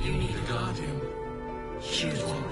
You need a guardian. Choose one.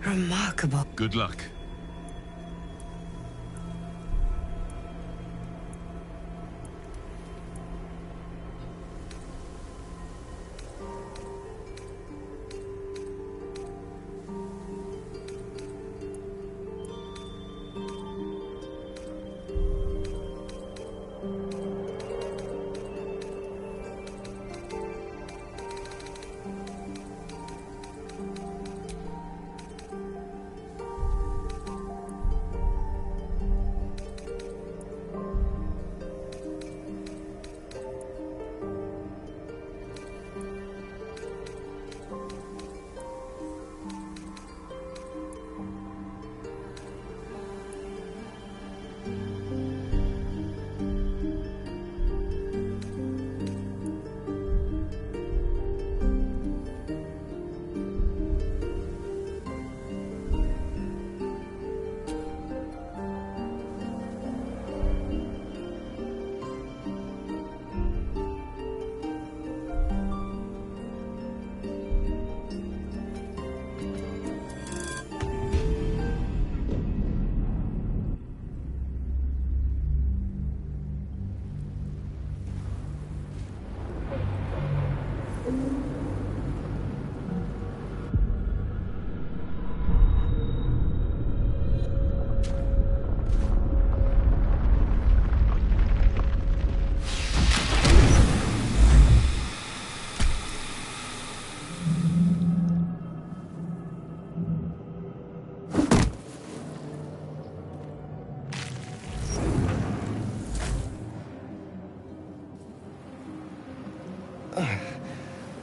Remarkable. Good luck.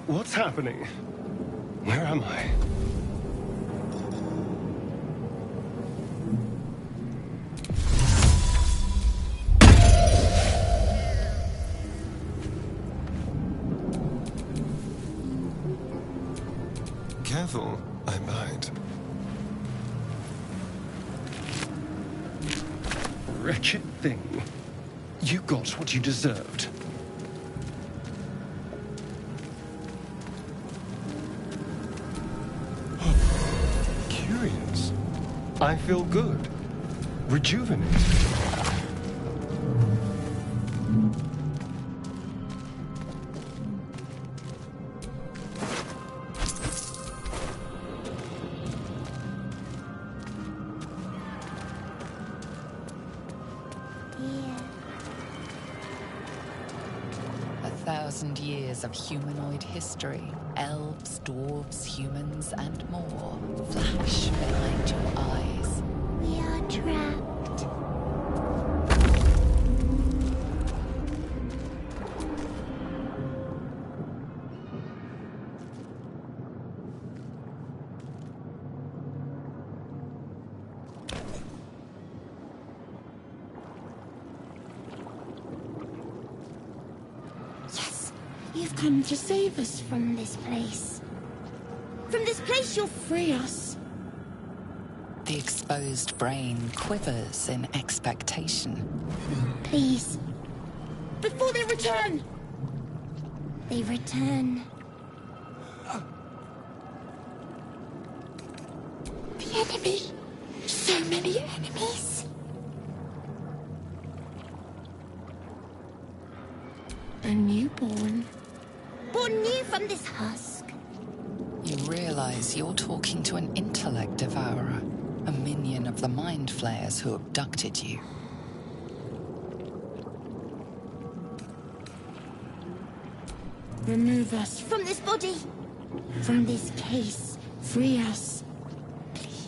What's happening? Where am I? Careful, I might. Wretched thing. You got what you deserved. Curious. I feel good. Rejuvenated. Years of humanoid history, elves, dwarves, humans, and more flash behind your eyes. We are trapped. You've come to save us from this place. From this place you'll free us. The exposed brain quivers in expectation. Please. Before they return! They return. The enemy. So many enemies. A newborn. Born new from this husk. You realize you're talking to an intellect devourer, a minion of the mind flayers who abducted you. Remove us from this body. From this case. Free us. Please.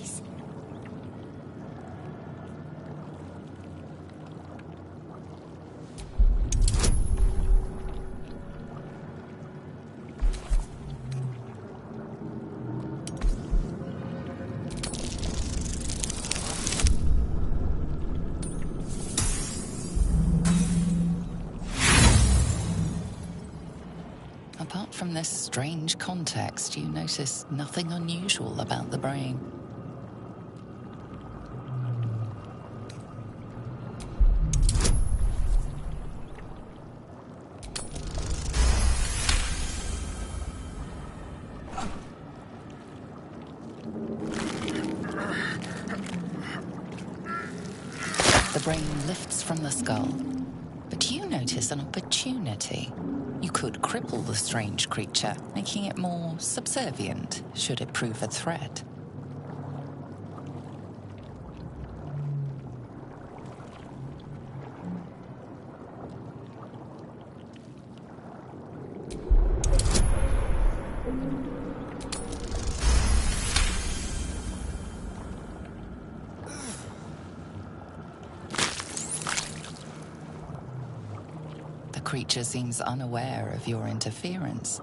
this strange context, you notice nothing unusual about the brain. The brain lifts from the skull, but you notice an opportunity. You could cripple the strange creature, making it more subservient should it prove a threat. The creature seems unaware of your interference.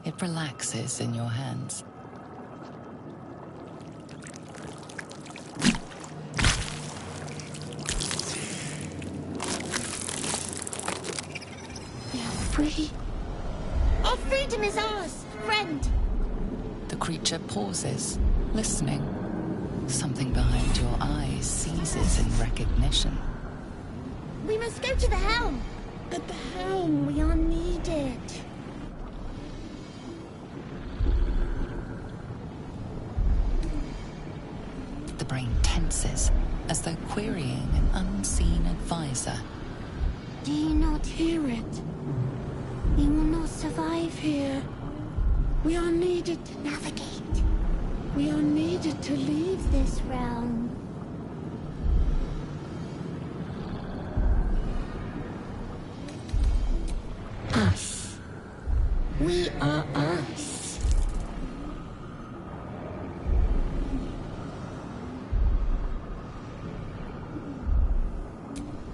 It relaxes in your hands. We are free. Our freedom is ours, friend. The creature pauses, listening. Something behind your eyes seizes in recognition. We must go to the helm. At the helm, we are needed. The brain tenses, as though querying an unseen advisor. Do you not hear it? We will not survive here. We are needed to navigate. We are needed to leave this realm. Us. We are us.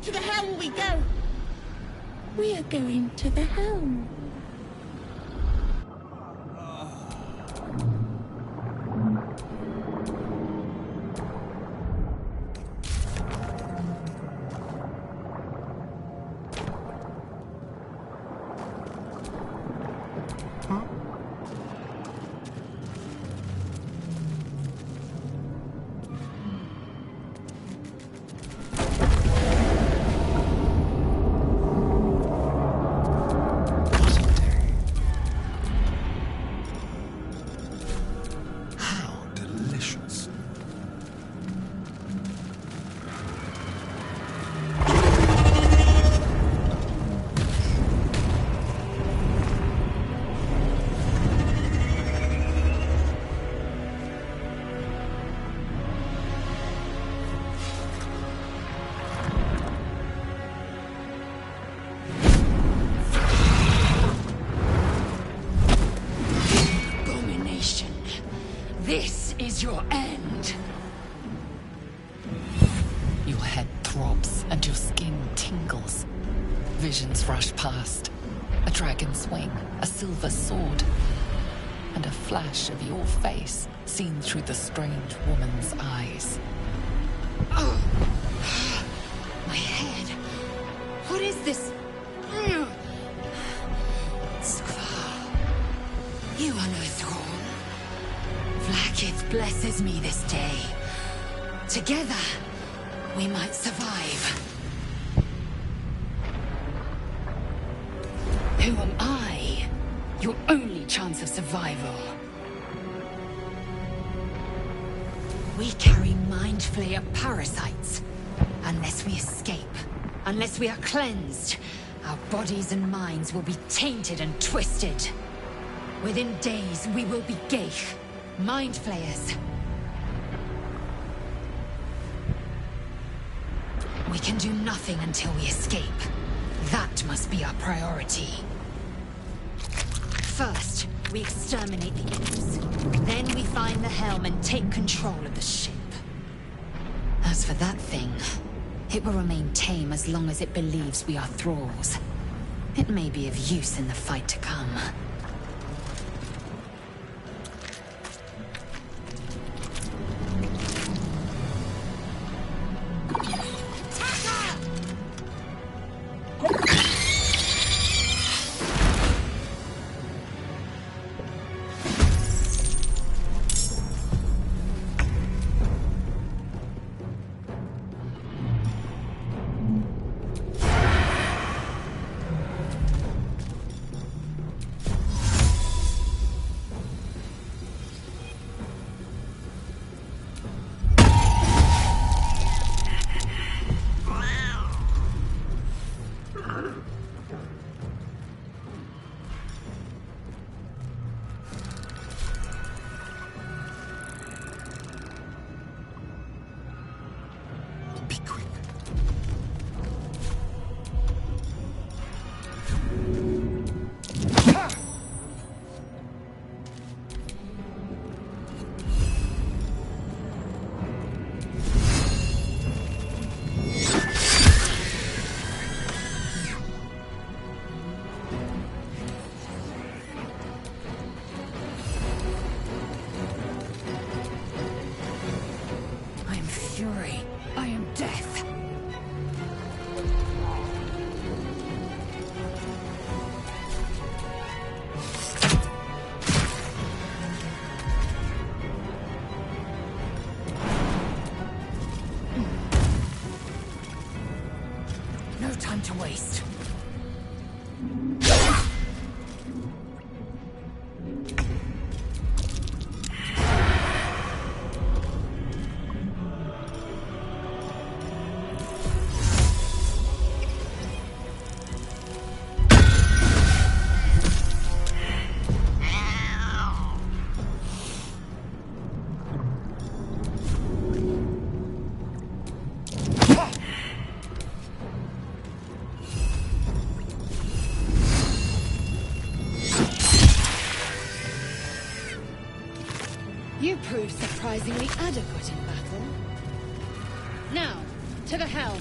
To the helm we go. We are going to the helm. This is your end. Your head throbs and your skin tingles. Visions rush past. A dragon's wing, a silver sword, and a flash of your face seen through the strange woman's eyes. Oh. My head. What is this? Skvar. You are no thrall. Vlaakith blesses me this day. Together, we might survive. Who am I? Your only chance of survival. We carry Mind Flayer parasites. Unless we escape, unless we are cleansed, our bodies and minds will be tainted and twisted. Within days, we will be Geich, Mind Flayers. We can do nothing until we escape. That must be our priority. First, we exterminate the imps. Then we find the helm and take control of the ship. As for that thing, it will remain tame as long as it believes we are thralls. It may be of use in the fight to come. to waste. You proved surprisingly adequate in battle. Now, to the helm.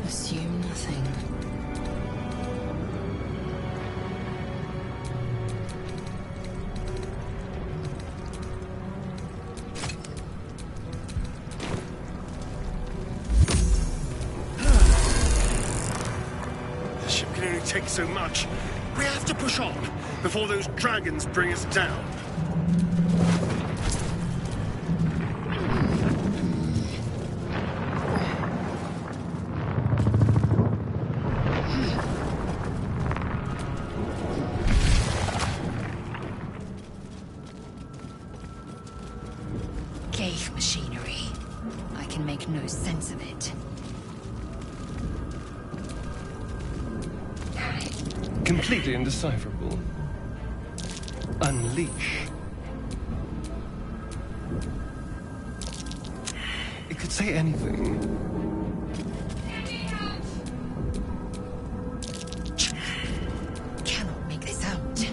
Assume nothing. The ship can only take so much. We have to push on before those dragons bring us down. Ghaik machinery. I can make no sense of it. Completely indecipherable. Unleash. It could say anything. Cannot make this out.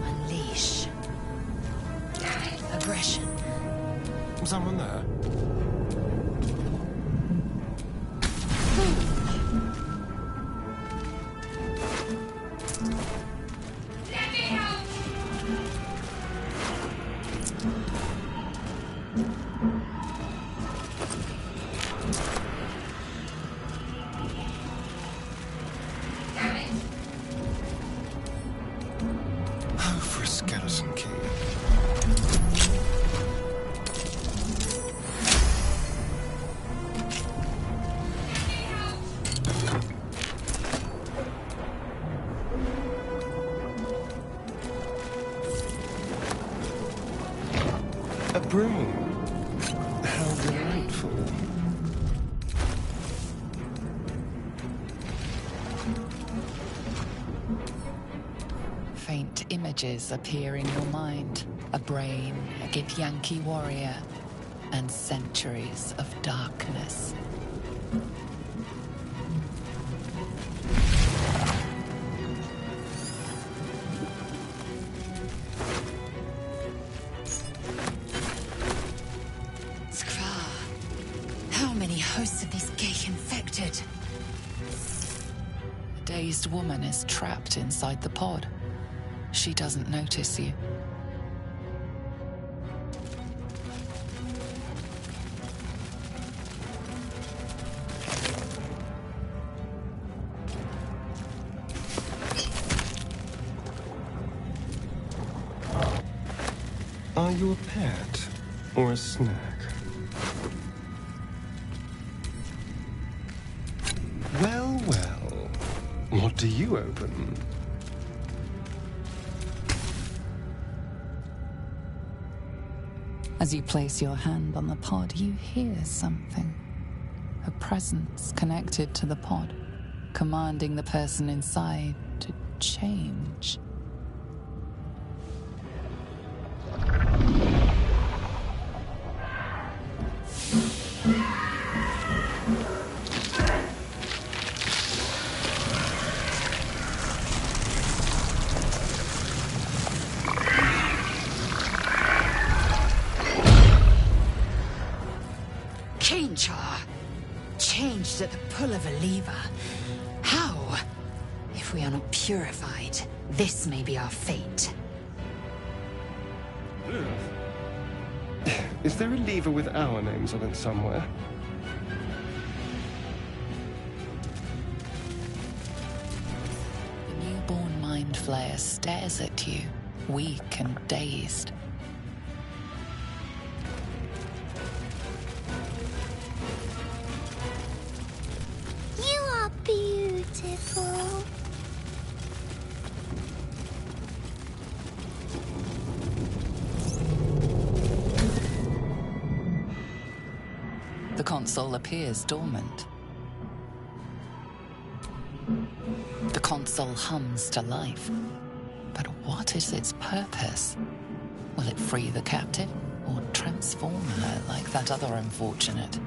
Unleash. Aggression. Someone there? Oh, for a skeleton key. A broom. How delightful. Faint images appear in your mind. A brain, a Githyanki warrior, and centuries of darkness. Skra. How many hosts of these Ghaik infected? A dazed woman is trapped inside the pod. She doesn't notice you. Are you a pet or a snack? Well, well. What do you open? As you place your hand on the pod, you hear something. A presence connected to the pod, commanding the person inside to change. Cainchar, changed at the pull of a lever. How? If we are not purified, this may be our fate. Is there a lever with our names on it somewhere? The newborn mind flayer stares at you, weak and dazed. You are beautiful. The console appears dormant. The console hums to life. But what is its purpose? Will it free the captive or transform her like that other unfortunate?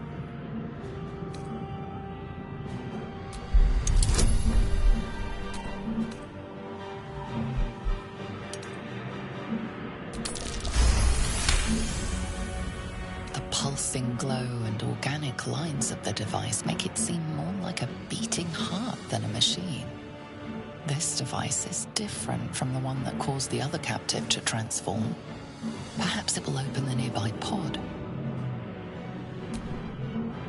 The pulsing glow and organic lines of the device make it seem more like a beating heart than a machine. This device is different from the one that caused the other captive to transform. Perhaps it will open the nearby pod.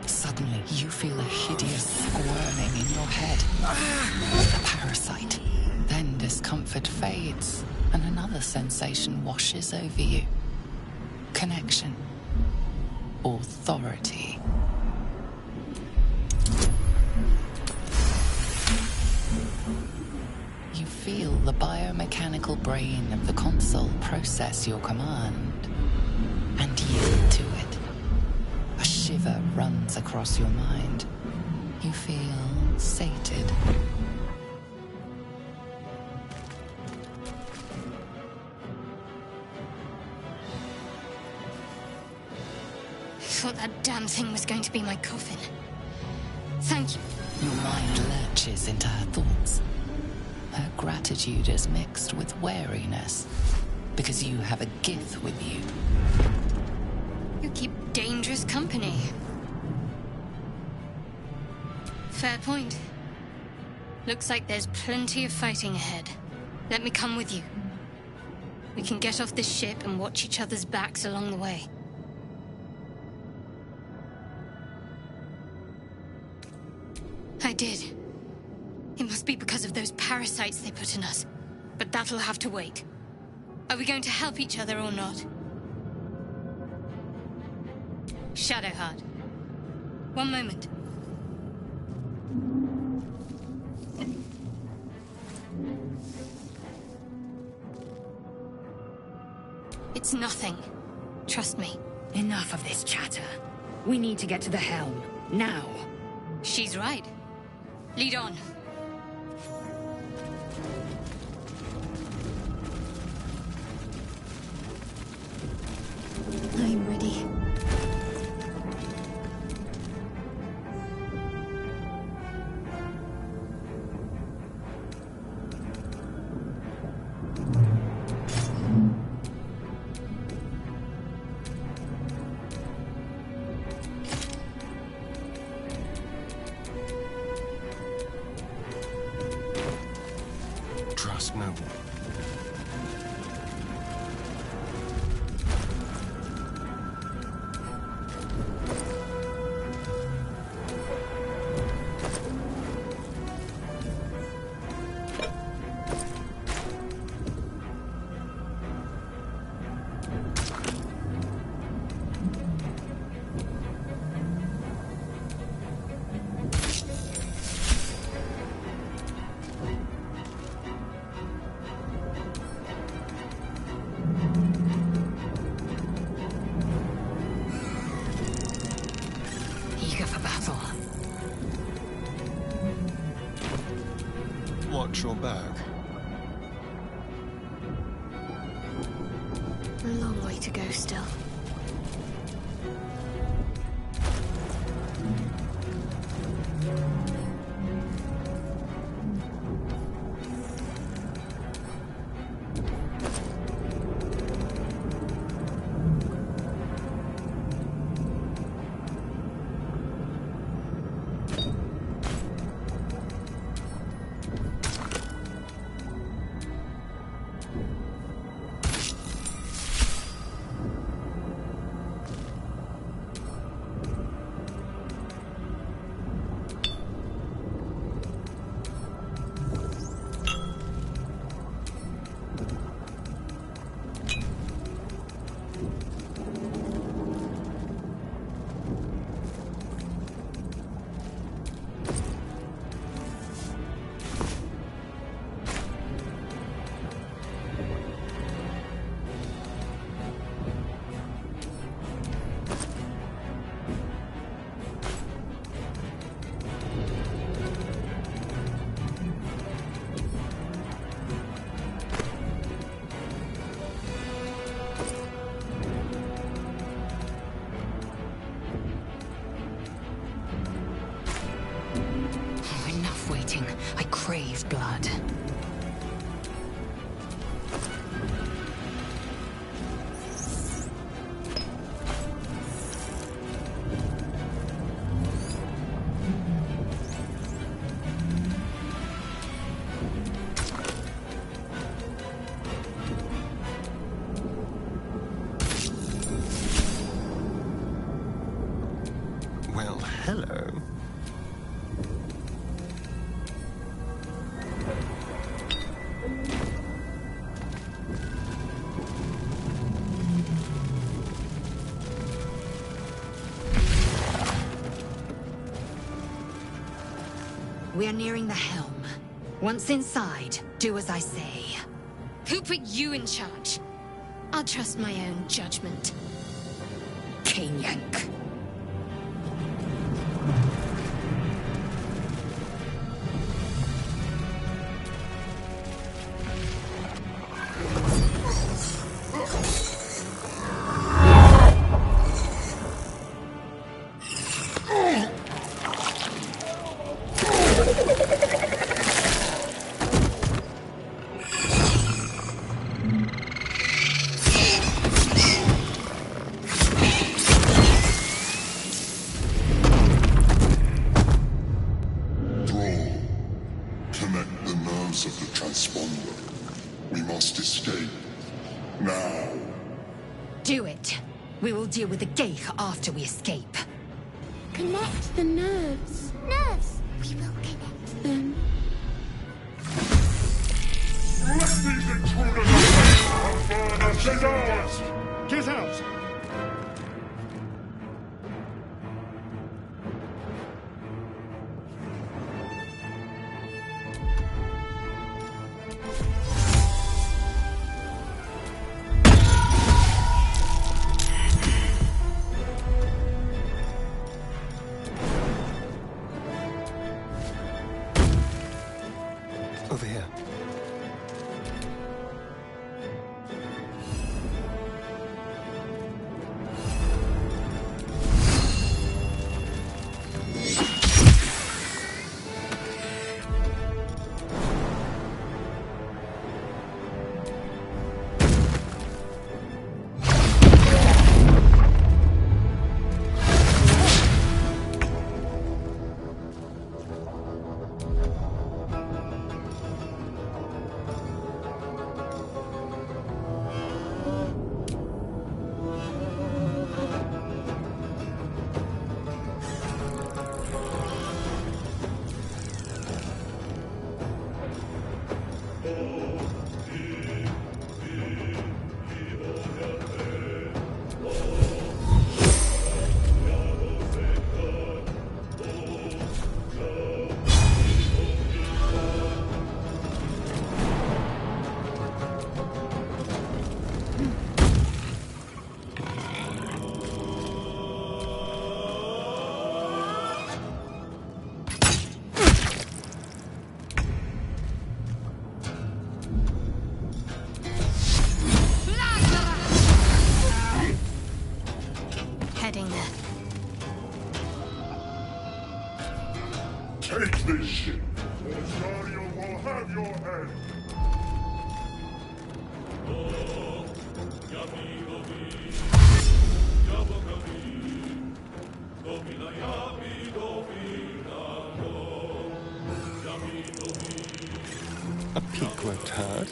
Suddenly, you feel a hideous squirming in your head. A parasite. Then discomfort fades, and another sensation washes over you. Connection. Authority. You feel the biomechanical brain of the console process your command and yield to it. A shiver runs across your mind. You feel sated. I thought that damn thing was going to be my coffin. Thank you. Your mind lurches into her thoughts. Her gratitude is mixed with wariness, because you have a Gith with you. You keep dangerous company. Fair point. Looks like there's plenty of fighting ahead. Let me come with you. We can get off this ship and watch each other's backs along the way. I did. It must be because of those parasites they put in us. But that'll have to wait. Are we going to help each other or not? Shadowheart. One moment. It's nothing. Trust me. Enough of this chatter. We need to get to the helm. Now. She's right. Lead on. I'm ready. Trust no one. Eager for battle. Watch your back. A long way to go still. working. I crave blood. Well, hello. We are nearing the helm. Once inside, do as I say. Who put you in charge? I'll trust my own judgment. Cane yank. Connect the nerves of the transponder. We must escape. Now. Do it. We will deal with the Geich after we escape. Connect the nerves. Nerves! We will connect them. Let these intruders and burn us indoors! Get out! Over here. Heading there. Take this ship, or Dario will have your head! A peak won't hurt.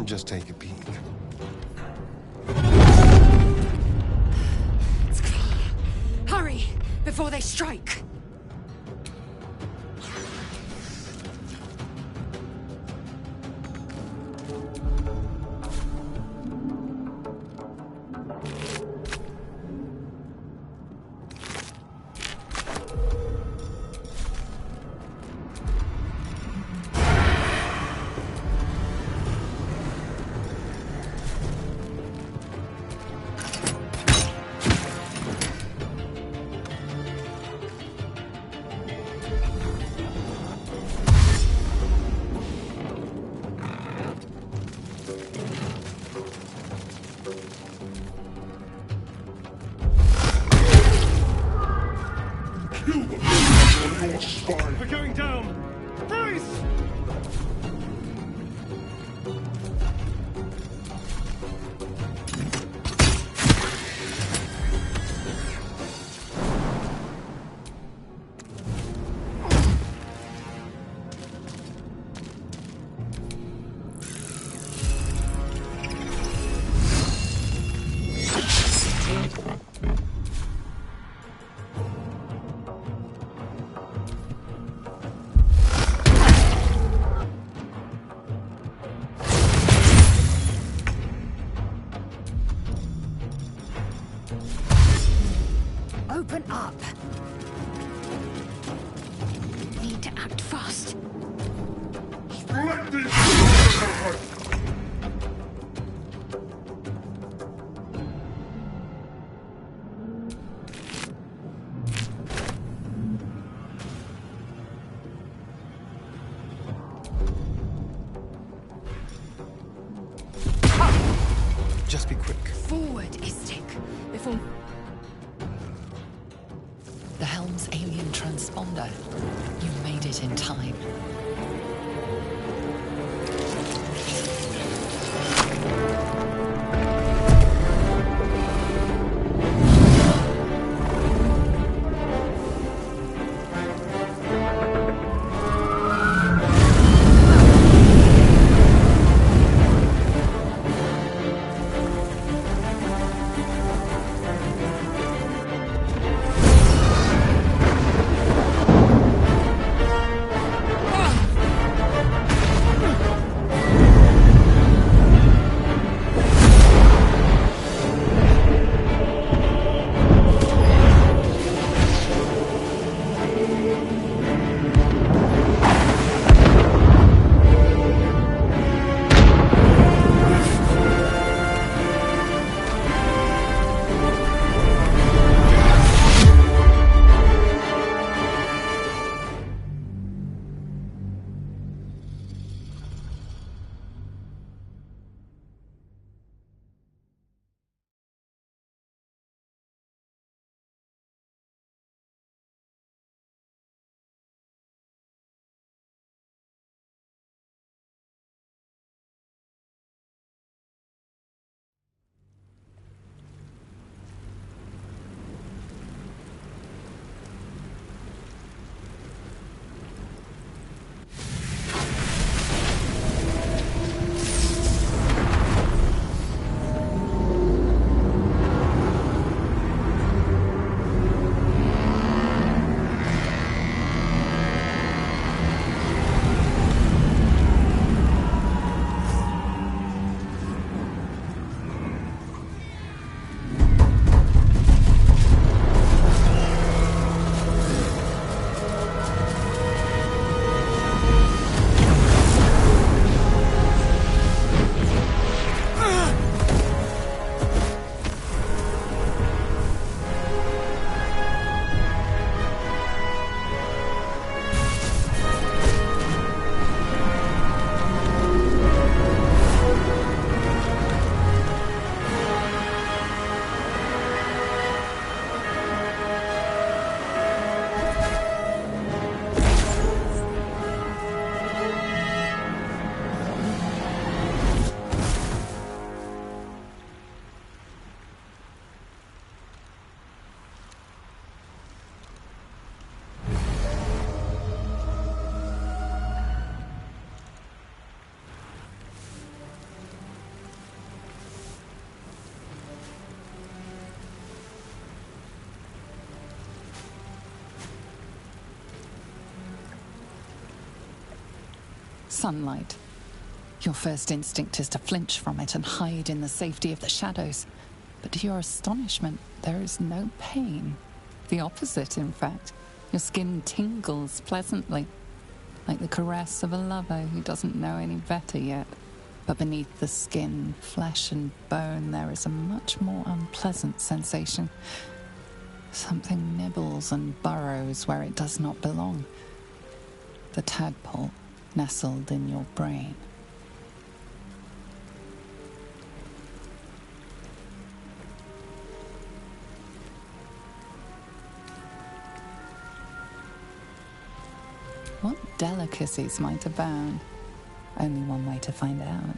Just take a peek. It's clear. Hurry, before they strike. We're going down! Brace! Open up. Need to act fast. Let this Just be quick. Forward, Istik, before... The helm's alien transponder. You made it in time. sunlight. Your first instinct is to flinch from it and hide in the safety of the shadows. But to your astonishment, there is no pain. The opposite, in fact. Your skin tingles pleasantly, like the caress of a lover who doesn't know any better yet. But beneath the skin, flesh and bone, there is a much more unpleasant sensation. Something nibbles and burrows where it does not belong. The tadpole nestled in your brain. What delicacies might abound? Only one way to find out.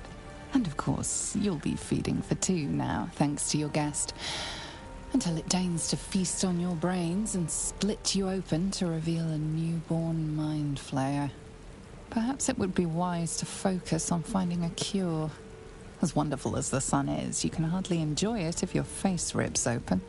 And of course, you'll be feeding for two now, thanks to your guest, until it deigns to feast on your brains and split you open to reveal a newborn mind flayer. Perhaps it would be wise to focus on finding a cure. As wonderful as the sun is, you can hardly enjoy it if your face rips open.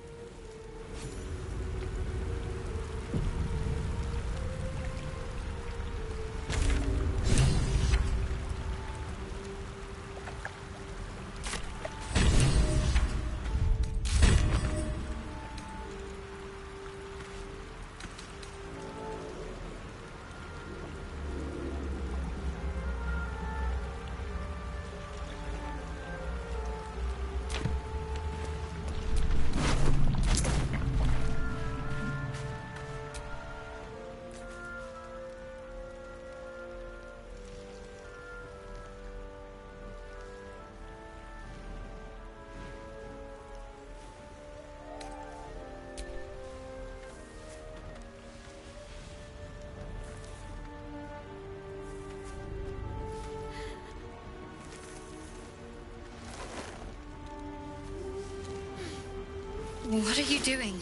What are you doing?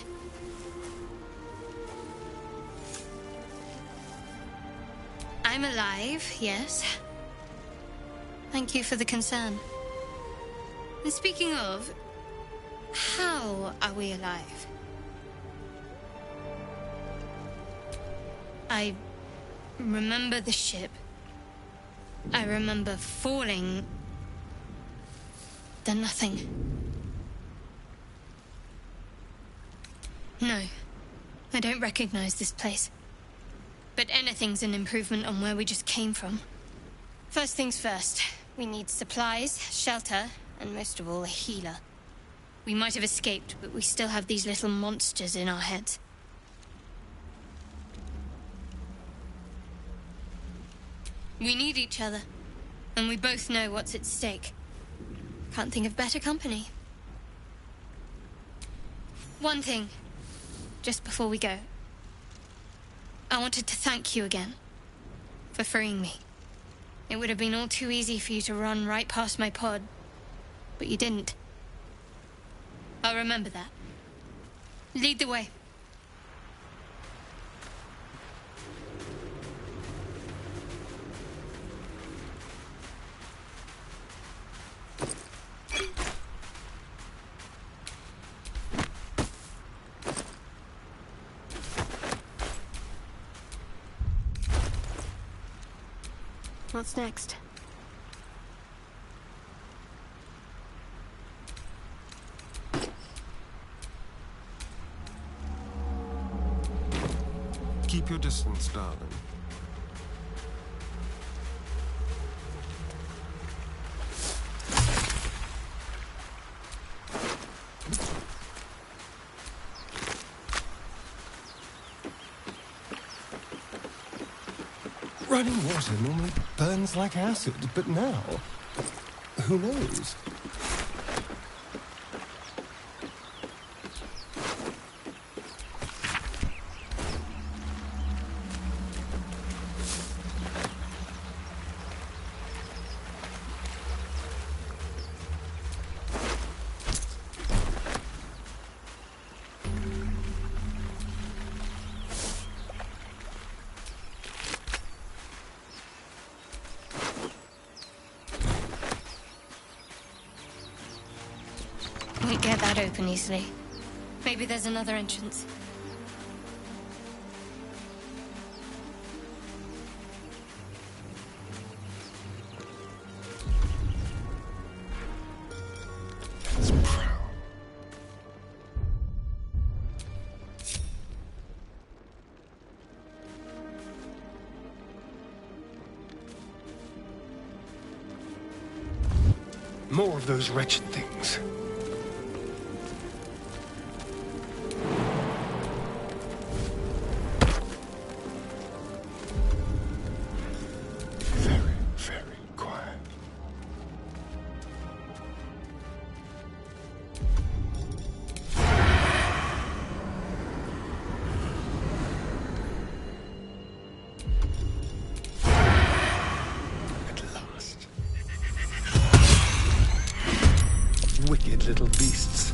I'm alive, yes. Thank you for the concern. And speaking of, how are we alive? I remember the ship. I remember falling. Then nothing. No, I don't recognize this place. But anything's an improvement on where we just came from. First things first, we need supplies, shelter, and most of all, a healer. We might have escaped, but we still have these little monsters in our heads. We need each other, and we both know what's at stake. Can't think of better company. One thing. Just before we go, I wanted to thank you again for freeing me. It would have been all too easy for you to run right past my pod, but you didn't. I'll remember that. Lead the way. What's next? Keep your distance, darling. Running water normally burns like acid, but now, who knows? Won't get that open easily. Maybe there's another entrance. is proud. More of those wretched things. Very, very quiet. At last. Wicked little beasts.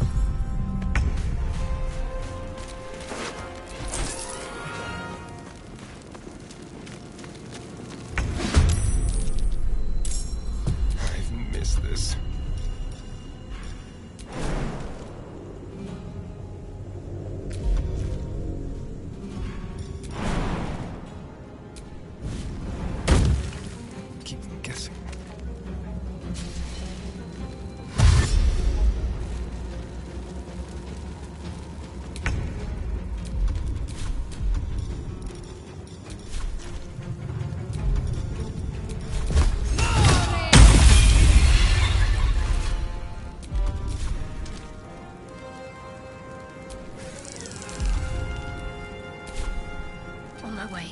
I've missed this. Keep them guessing. On my way.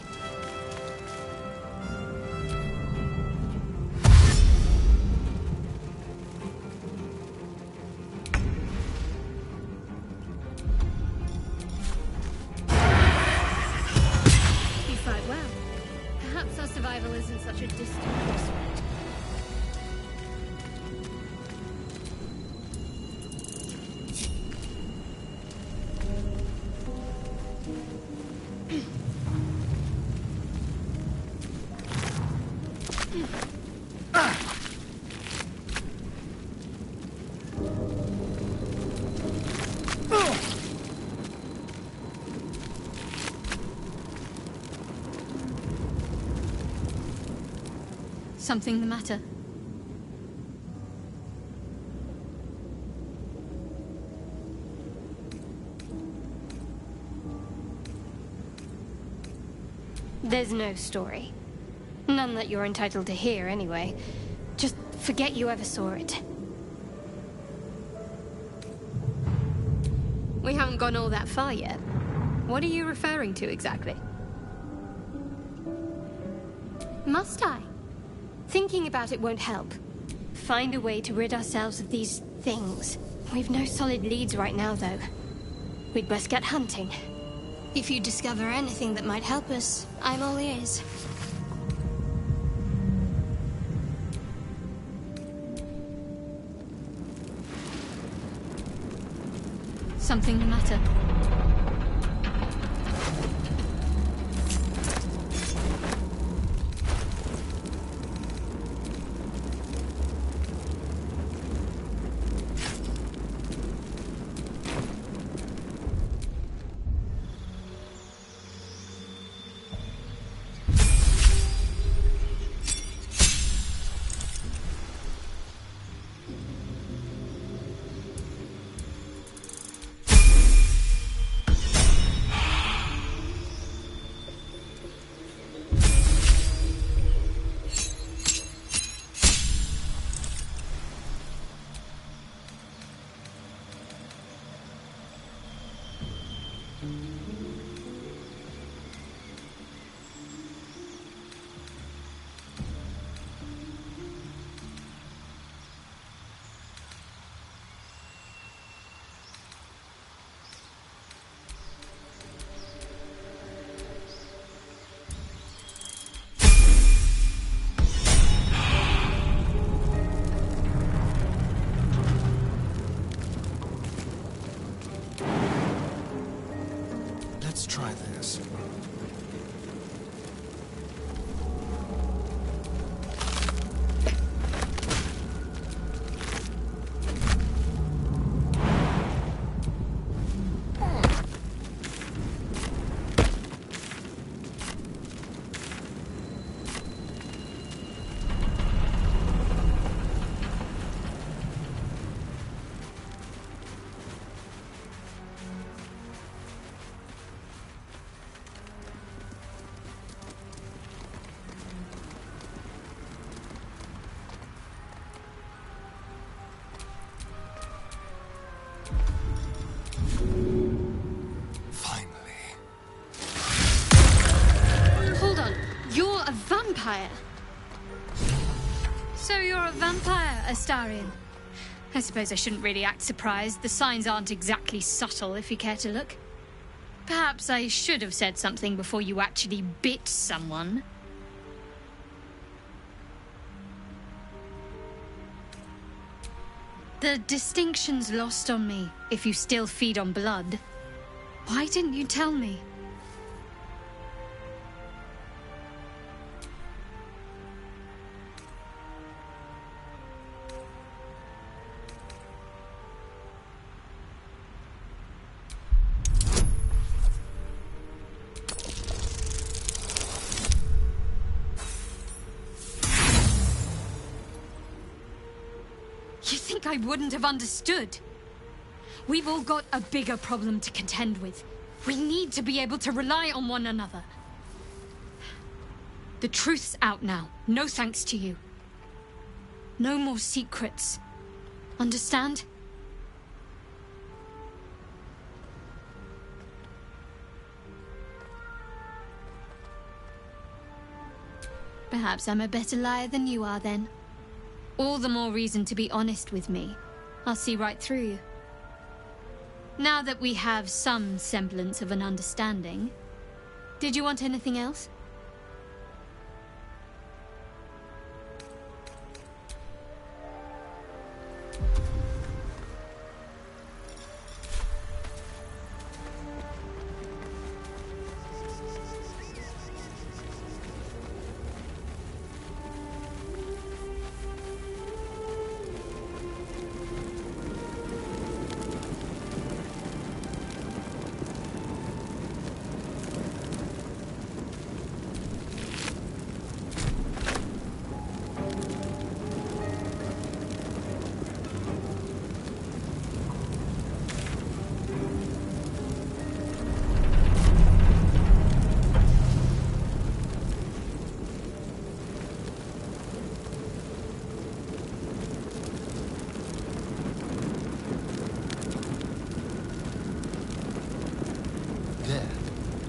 You fight well. Perhaps our survival isn't such a distant prospect. Something the matter? There's no story. None that you're entitled to hear, anyway. Just forget you ever saw it. We haven't gone all that far yet. What are you referring to exactly? Must I? Thinking about it won't help. Find a way to rid ourselves of these things. We've no solid leads right now, though. We'd best get hunting. If you discover anything that might help us, I'm all ears. Something the matter? Let's try this. vampire. So you're a vampire, Astarion. I suppose I shouldn't really act surprised. The signs aren't exactly subtle, if you care to look. Perhaps I should have said something before you actually bit someone. The distinction's lost on me, if you still feed on blood. Why didn't you tell me? You think I wouldn't have understood? We've all got a bigger problem to contend with. We need to be able to rely on one another. The truth's out now, no thanks to you. No more secrets. Understand? Perhaps I'm a better liar than you are, then. All the more reason to be honest with me. I'll see right through you. Now that we have some semblance of an understanding, did you want anything else?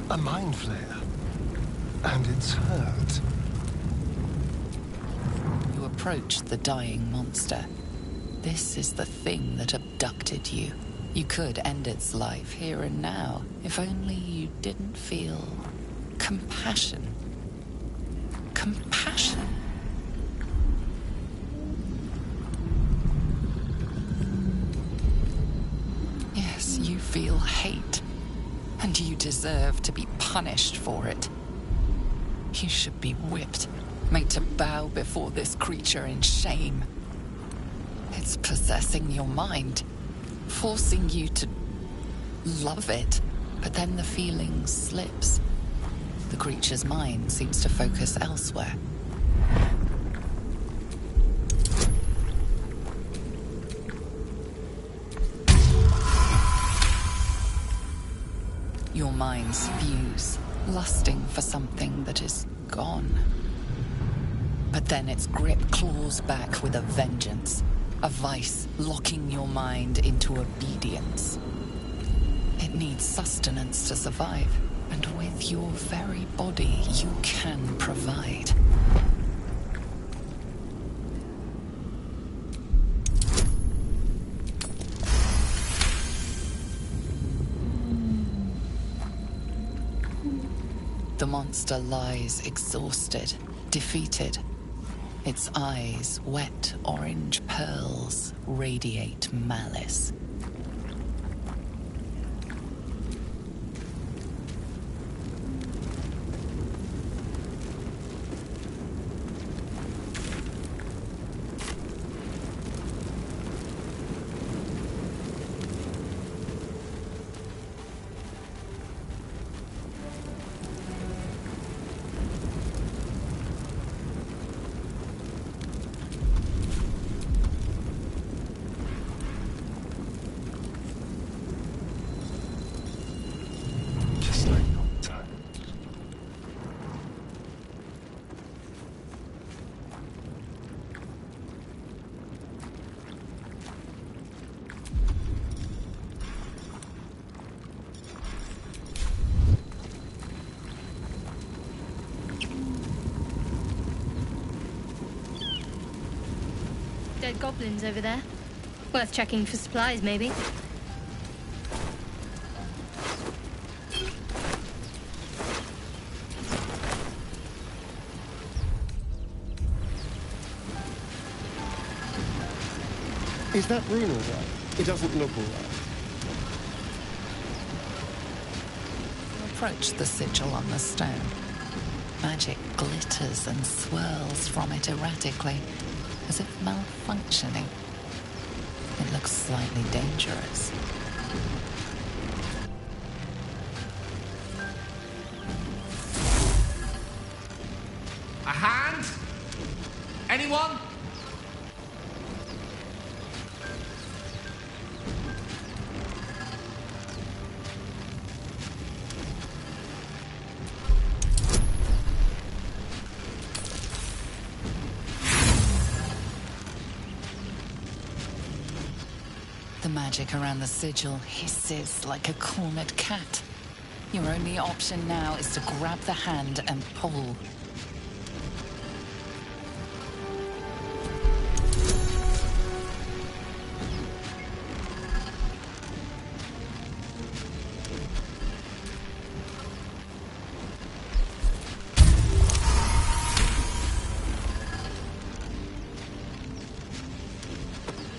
A mind flare. And it's hurt. You approach the dying monster. This is the thing that abducted you. You could end its life here and now, if only you didn't feel compassion. Compassion. Yes, you feel hate. And you deserve to be punished for it. You should be whipped, made to bow before this creature in shame. It's possessing your mind, forcing you to love it, but then the feeling slips. The creature's mind seems to focus elsewhere. Your minds fuse, lusting for something that is gone. But then its grip claws back with a vengeance, a vice locking your mind into obedience. It needs sustenance to survive, and with your very body, you can provide. The monster lies exhausted, defeated. Its eyes, wet orange pearls, radiate malice. dead goblins over there. Worth checking for supplies, maybe. Is that rune all right? It doesn't look all right. You approach the sigil on the stone. Magic glitters and swirls from it erratically, as if malfunctioning. It looks slightly dangerous. A hand? Anyone? The magic around the sigil hisses like a cornered cat. Your only option now is to grab the hand and pull.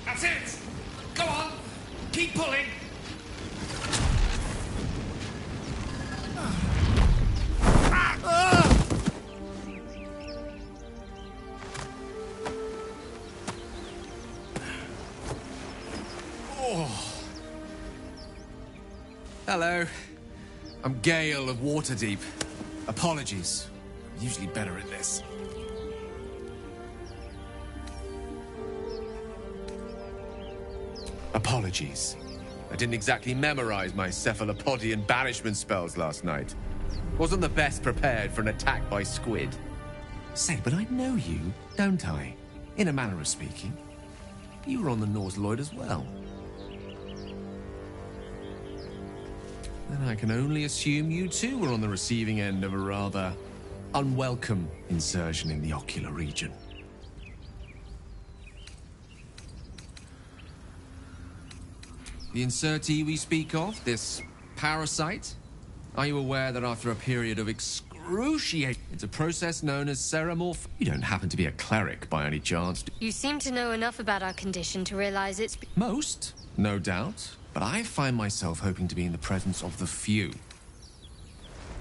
That's it! Go on! Keep pulling! Hello. I'm Gale of Waterdeep. Apologies. I'm usually better at this. Apologies. I didn't exactly memorize my cephalopodian banishment spells last night. Wasn't the best prepared for an attack by squid. Say, but I know you, don't I? In a manner of speaking. You were on the Norse Lloyd as well. Then I can only assume you too were on the receiving end of a rather unwelcome insertion in the ocular region. The insertee we speak of, this parasite, are you aware that after a period of excruciating... It's a process known as ceramorph... You don't happen to be a cleric by any chance, do You seem to know enough about our condition to realize it's... Most, no doubt, but I find myself hoping to be in the presence of the few.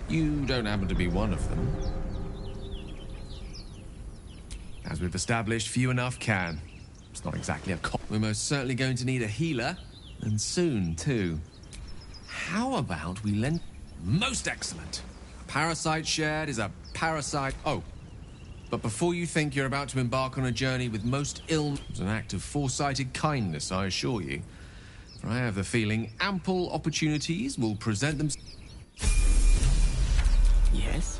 You don't happen to be one of them. As we've established, few enough can. It's not exactly a We're most certainly going to need a healer, and soon, too. How about we lend... Most excellent. A parasite shared is a parasite... Oh, but before you think you're about to embark on a journey with most ill... It's an act of foresighted kindness, I assure you. For I have the feeling ample opportunities will present them... Yes?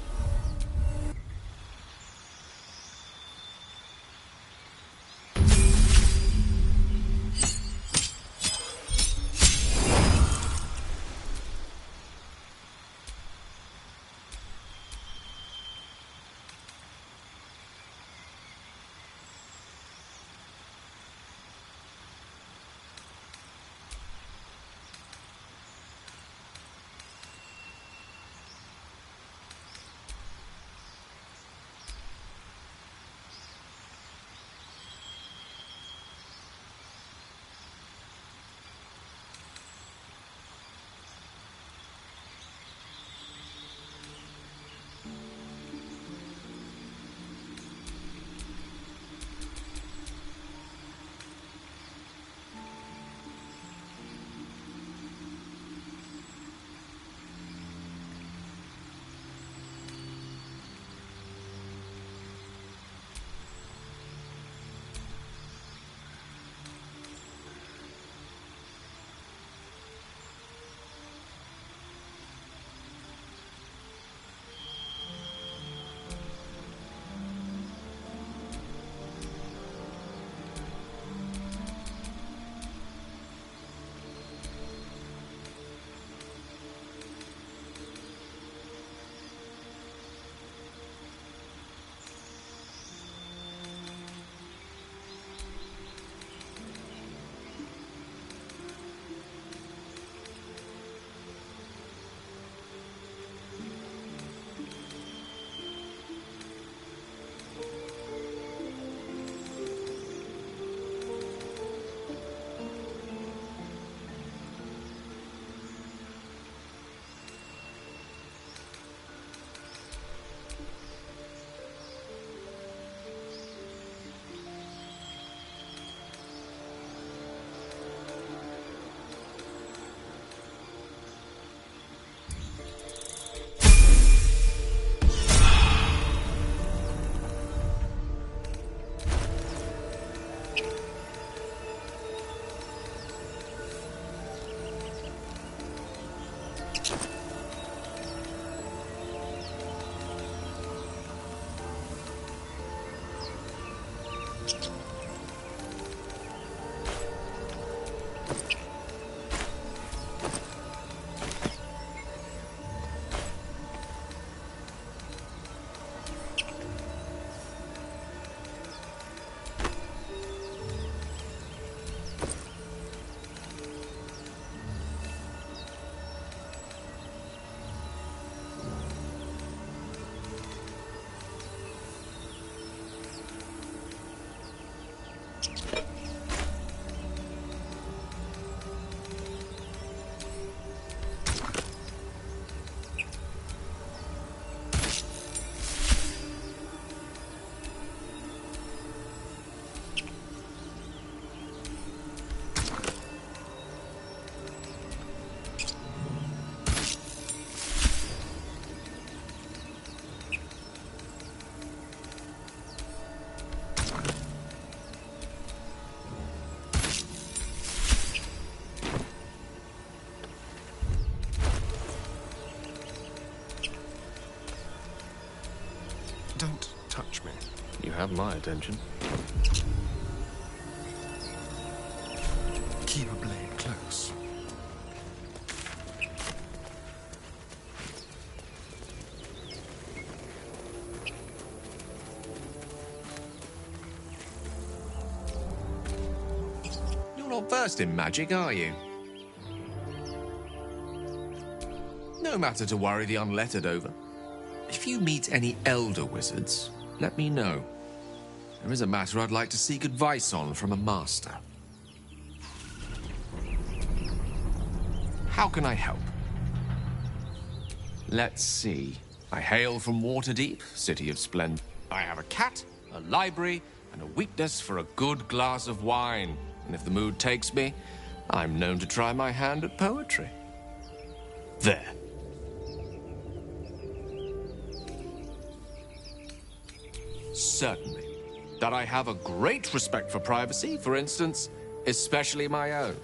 Don't touch me. You have my attention. Keep a blade close. You're not versed in magic, are you? No matter to worry the unlettered over. If you meet any elder wizards, let me know. There is a matter I'd like to seek advice on from a master. How can I help? Let's see. I hail from Waterdeep, city of splendor. I have a cat, a library, and a weakness for a good glass of wine. And if the mood takes me, I'm known to try my hand at poetry. There. Certainly. That I have a great respect for privacy, for instance, especially my own.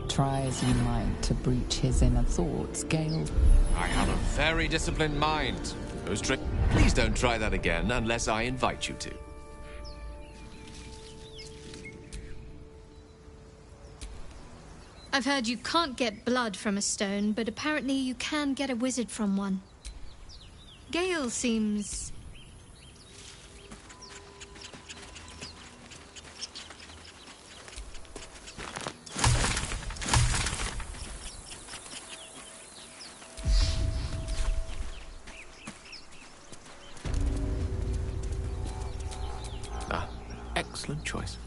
Try as you might to breach his inner thoughts, Gale. I have a very disciplined mind. Please don't try that again unless I invite you to. I've heard you can't get blood from a stone, but apparently you can get a wizard from one. Gale seems... Excellent choice.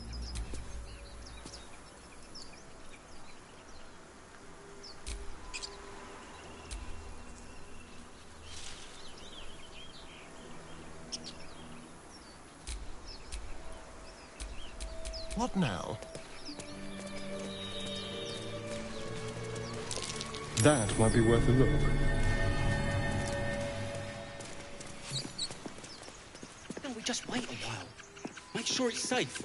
What now? That might be worth a look. Don't we just wait a while? Make sure it's safe.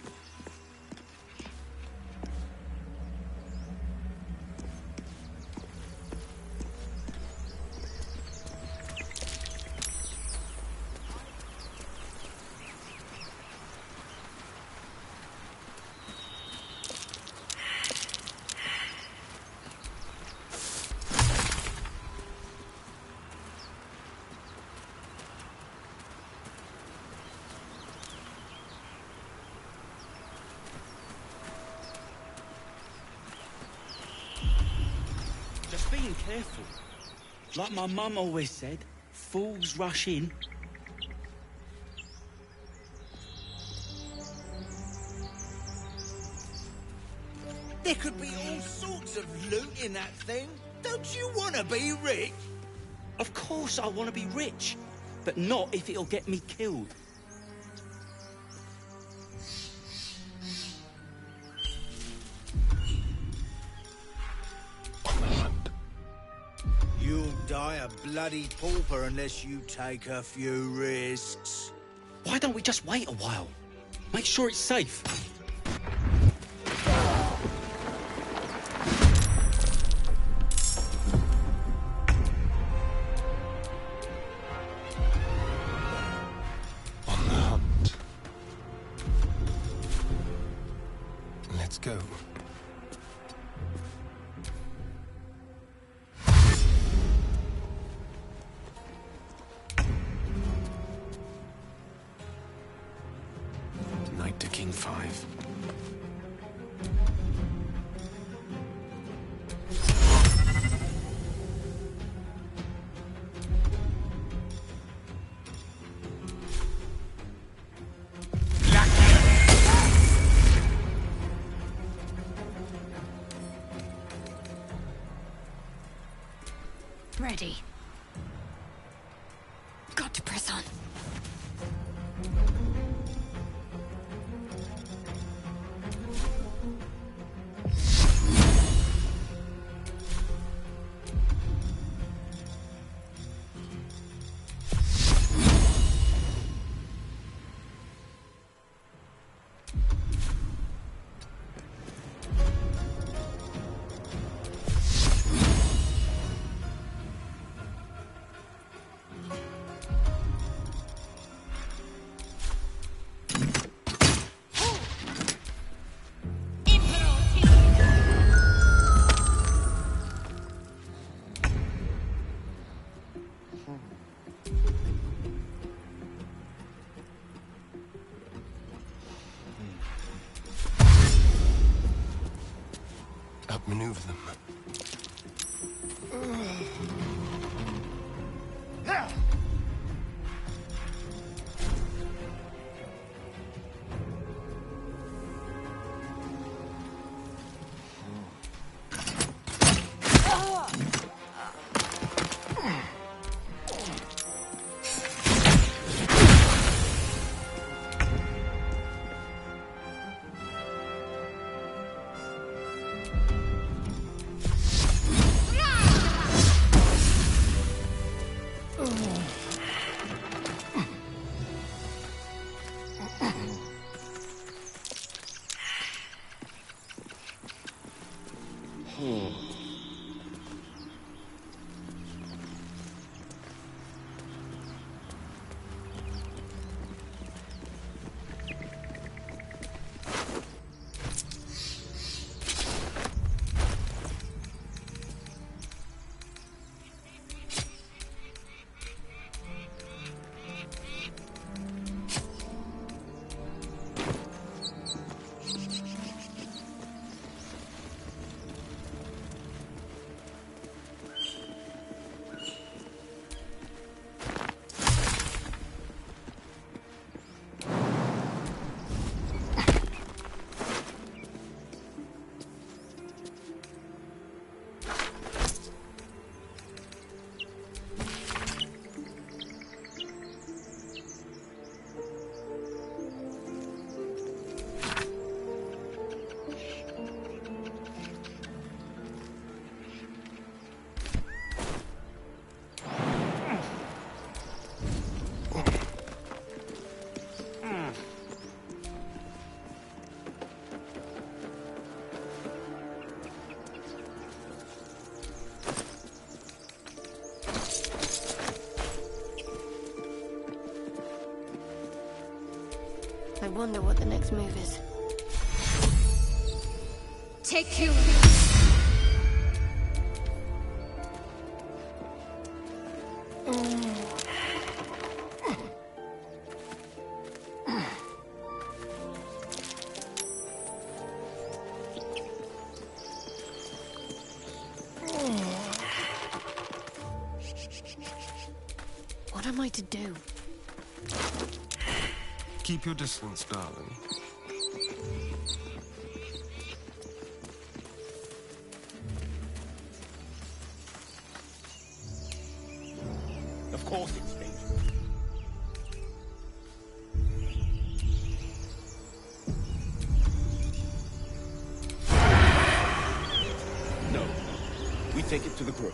Just being careful. Like my mum always said, fools rush in. There could be all sorts of loot in that thing. Don't you want to be rich? Of course I want to be rich, but not if it'll get me killed. You'll die a bloody pauper unless you take a few risks. Why don't we just wait a while? Make sure it's safe. Ready. Got to press on. Outmaneuver them. I wonder what the next move is. Take you. What am I to do? Keep your distance, darling. Of course it's dangerous. No. We take it to the grove.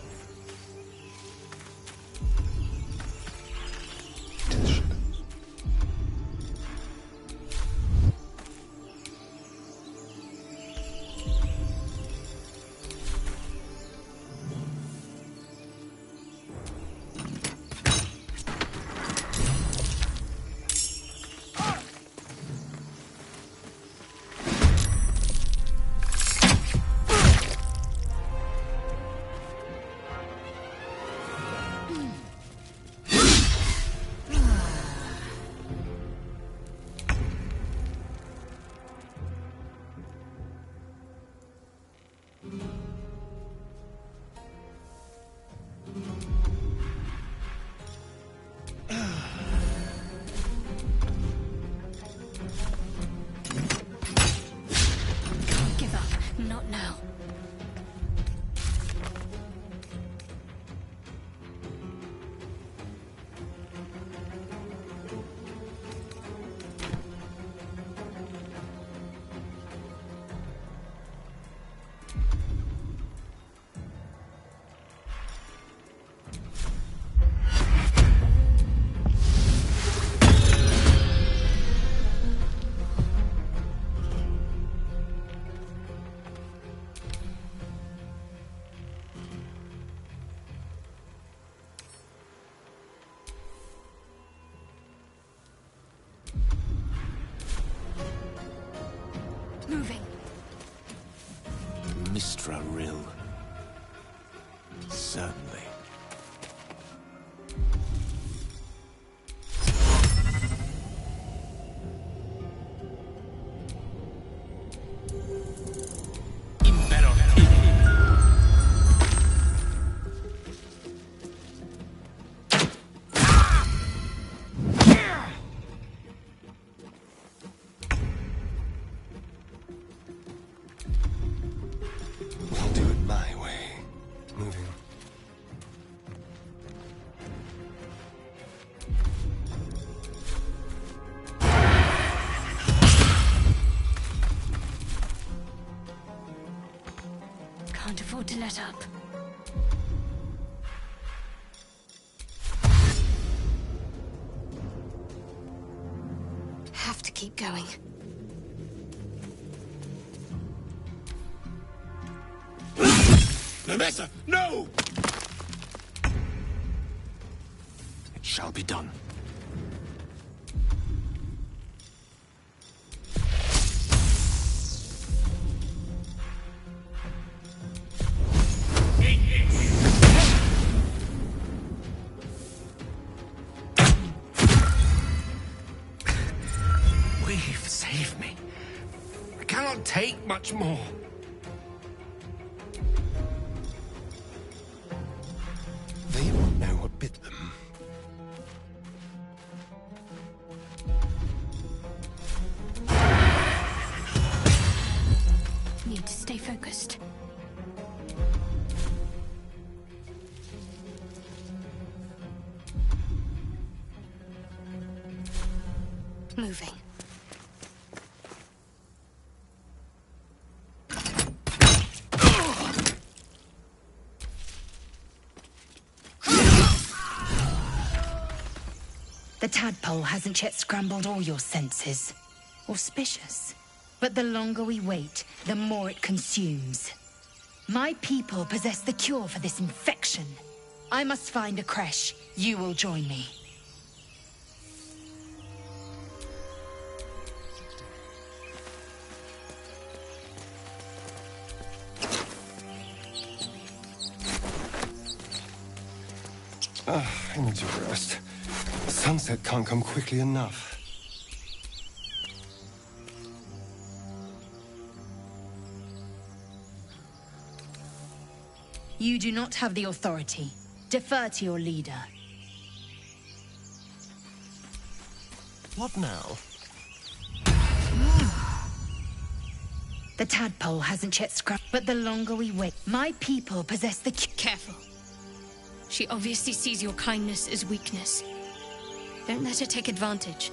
just for a rill. Certainly. I'll do it my way. Moving. Can't afford to let up. Have to keep going. Nemessa, no! It shall be done. We've saved me. I cannot take much more. They won't know what bit them. Need to stay focused. Moving. The tadpole hasn't yet scrambled all your senses. Auspicious. But the longer we wait, the more it consumes. My people possess the cure for this infection. I must find a creche. You will join me. I need to rest. Sunset can't come quickly enough. You do not have the authority. Defer to your leader. What now? The tadpole hasn't yet scrambled, but the longer we wait, my people possess the Careful. She obviously sees your kindness as weakness. Don't let her take advantage.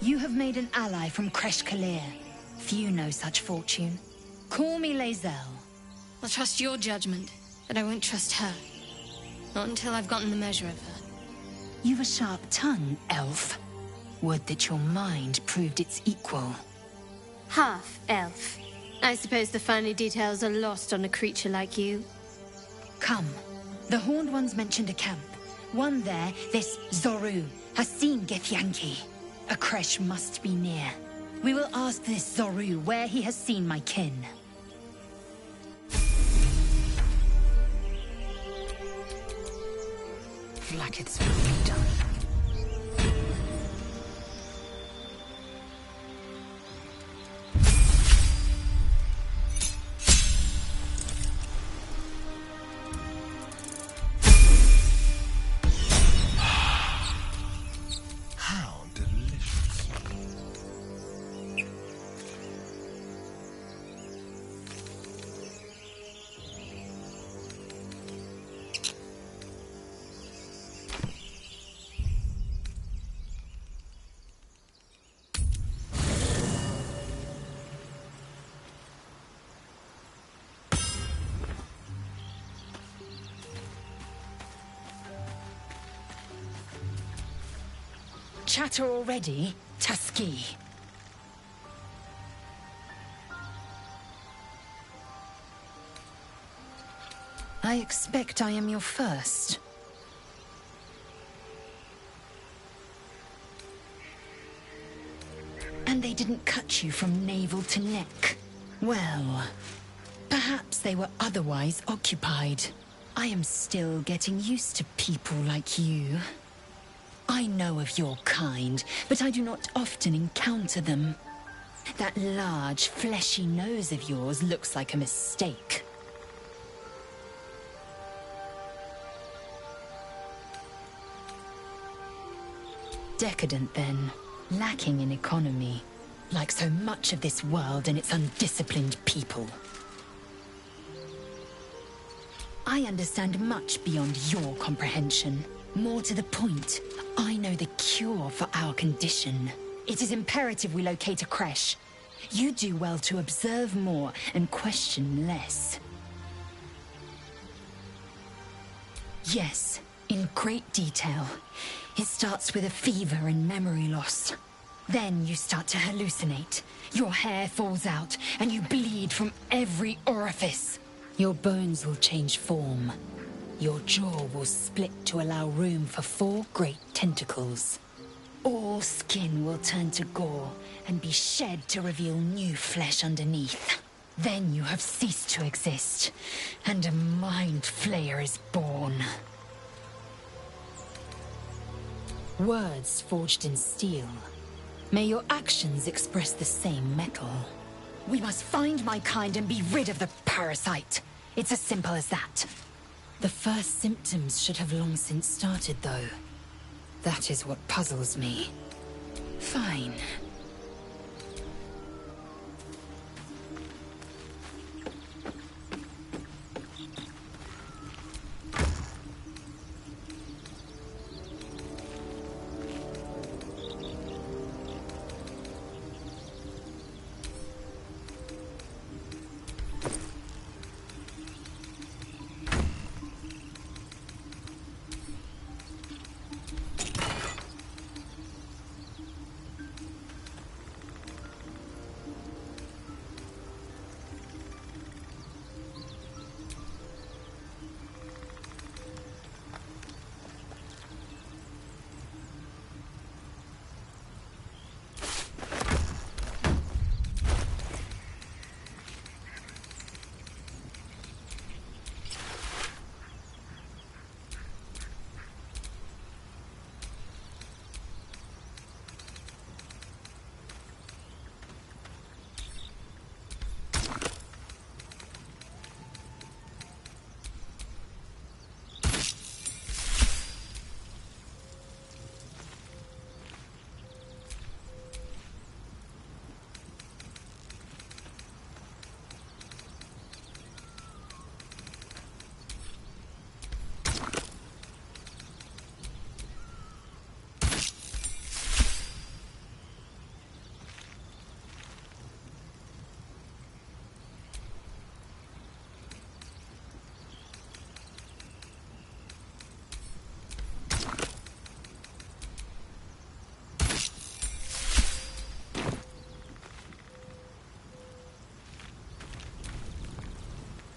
You have made an ally from Kresh Kalir. Few know such fortune. Call me Lae'zel. I'll trust your judgment, but I won't trust her. Not until I've gotten the measure of her. You've a sharp tongue, elf. Would that your mind proved its equal. Half elf. I suppose the finer details are lost on a creature like you. Come. The Horned Ones mentioned a camp. One there, this Zoru, has seen Githyanki. A creche must be near. We will ask this Zoru where he has seen my kin. Like it's really done. How delicious. Chatter already, Tusky. I expect I am your first. And they didn't cut you from navel to neck. Well, Perhaps they were otherwise occupied. I am still getting used to people like you. I know of your kind, but I do not often encounter them. That large, fleshy nose of yours looks like a mistake. Decadent, then. Lacking in economy. Like so much of this world and its undisciplined people. I understand much beyond your comprehension. More to the point, I know the cure for our condition. It is imperative we locate a creche. You do well to observe more and question less. Yes, in great detail. It starts with a fever and memory loss. Then you start to hallucinate. Your hair falls out, and you bleed from every orifice. Your bones will change form. Your jaw will split to allow room for 4 great tentacles. All skin will turn to gore and be shed to reveal new flesh underneath. Then you have ceased to exist, and a mind flayer is born. Words forged in steel. May your actions express the same metal. We must find my kind and be rid of the parasite. It's as simple as that. The first symptoms should have long since started, though. That is what puzzles me. Fine.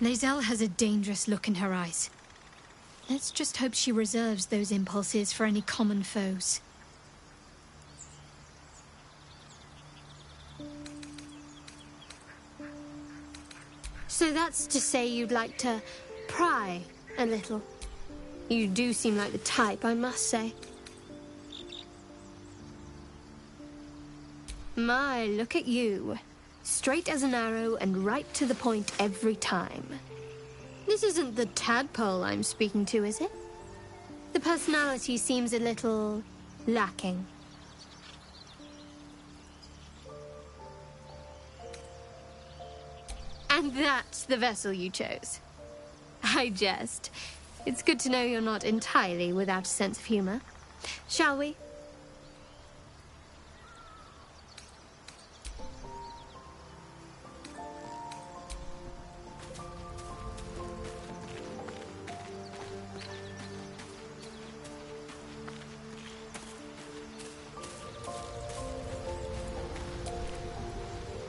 Lae'zel has a dangerous look in her eyes. Let's just hope she reserves those impulses for any common foes. So that's to say you'd like to pry a little. You do seem like the type, I must say. My, look at you. Straight as an arrow and right to the point every time. This isn't the tadpole I'm speaking to, is it? The personality seems a little lacking. And that's the vessel you chose. I jest. It's good to know you're not entirely without a sense of humor. Shall we?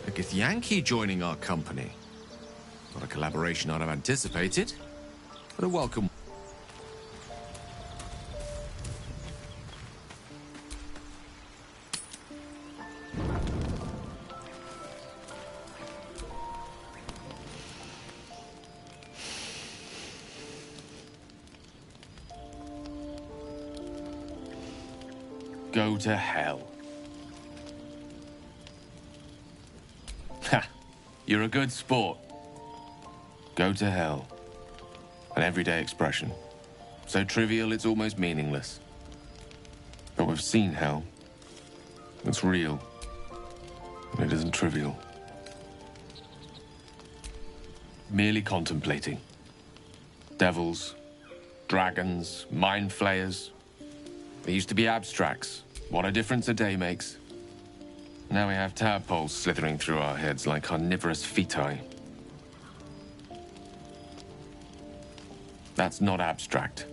A Githyanki joining our company. Not a collaboration I'd have anticipated, but a welcome. Go to hell. Ha! You're a good sport. Go to hell. An everyday expression. So trivial it's almost meaningless. But we've seen hell. It's real. And it isn't trivial. Merely contemplating. Devils, dragons, mind flayers. They used to be abstracts. What a difference a day makes. Now we have tadpoles slithering through our heads like carnivorous feti. That's not abstract.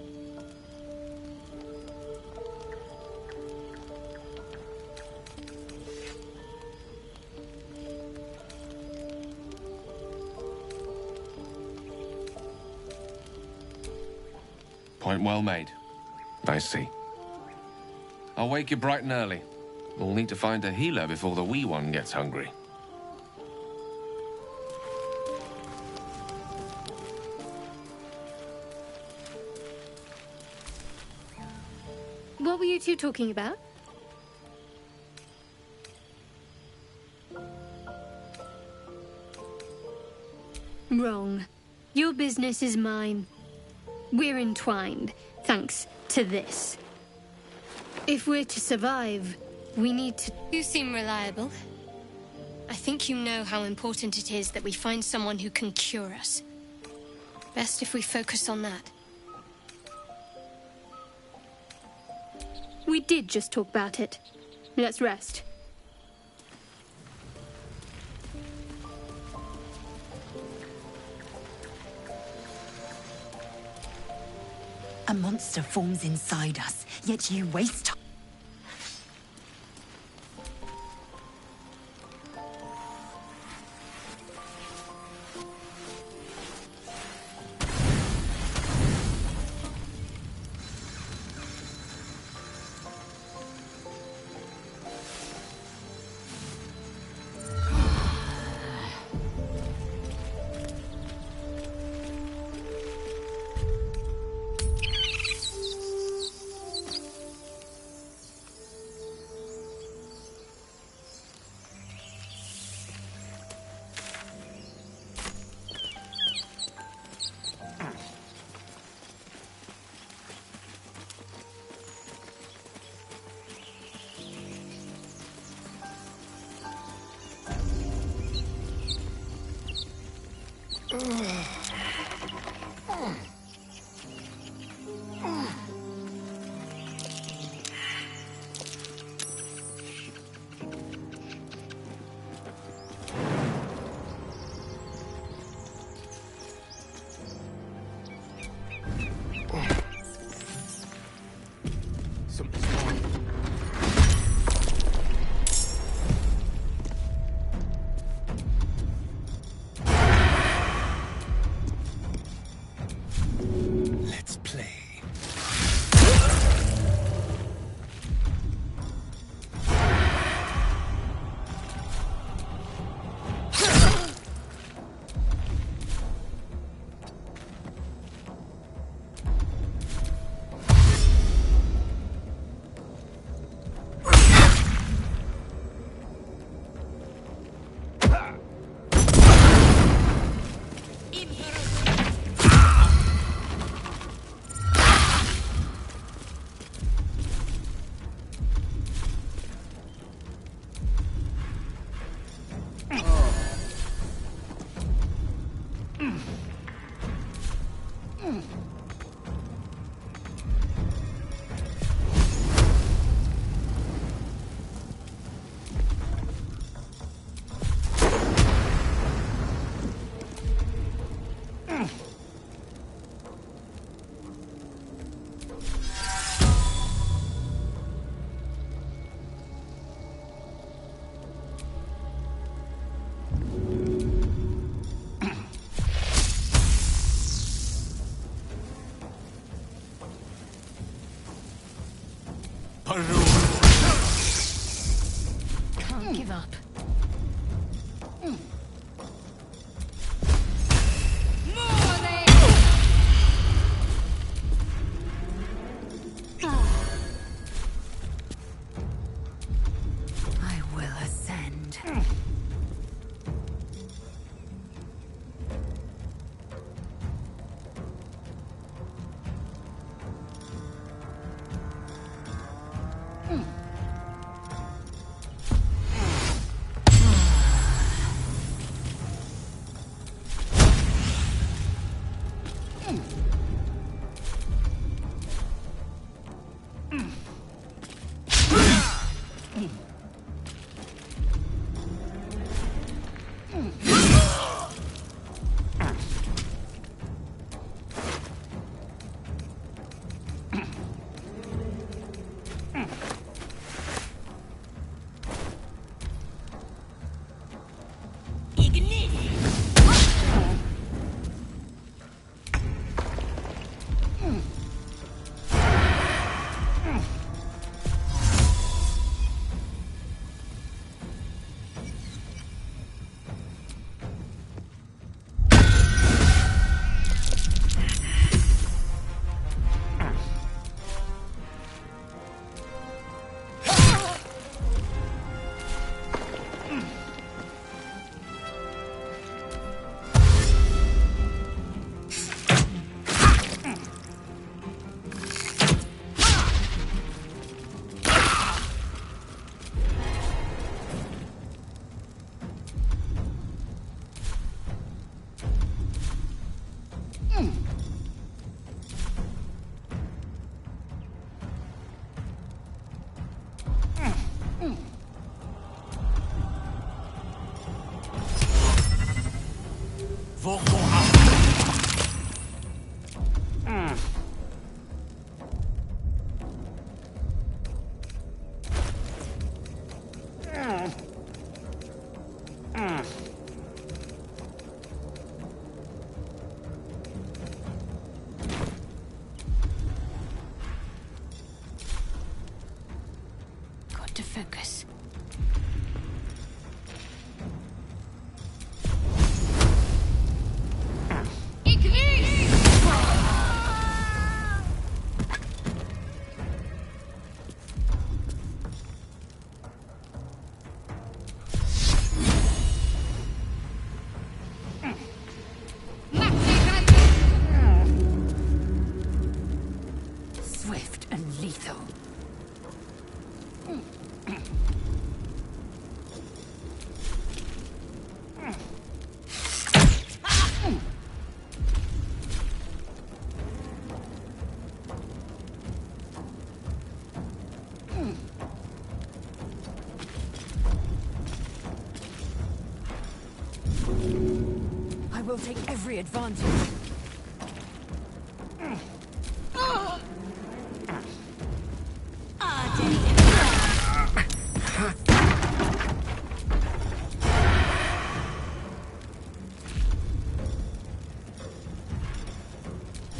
Point well made. I see. I'll wake you bright and early. We'll need to find a healer before the wee one gets hungry. What were you two talking about? Wrong. Your business is mine. We're entwined, thanks to this. If we're to survive, we need to... You seem reliable. I think you know how important it is that we find someone who can cure us. Best if we focus on that. We did just talk about it. Let's rest. A monster forms inside us, yet you waste time. Can't give up. take every advantage.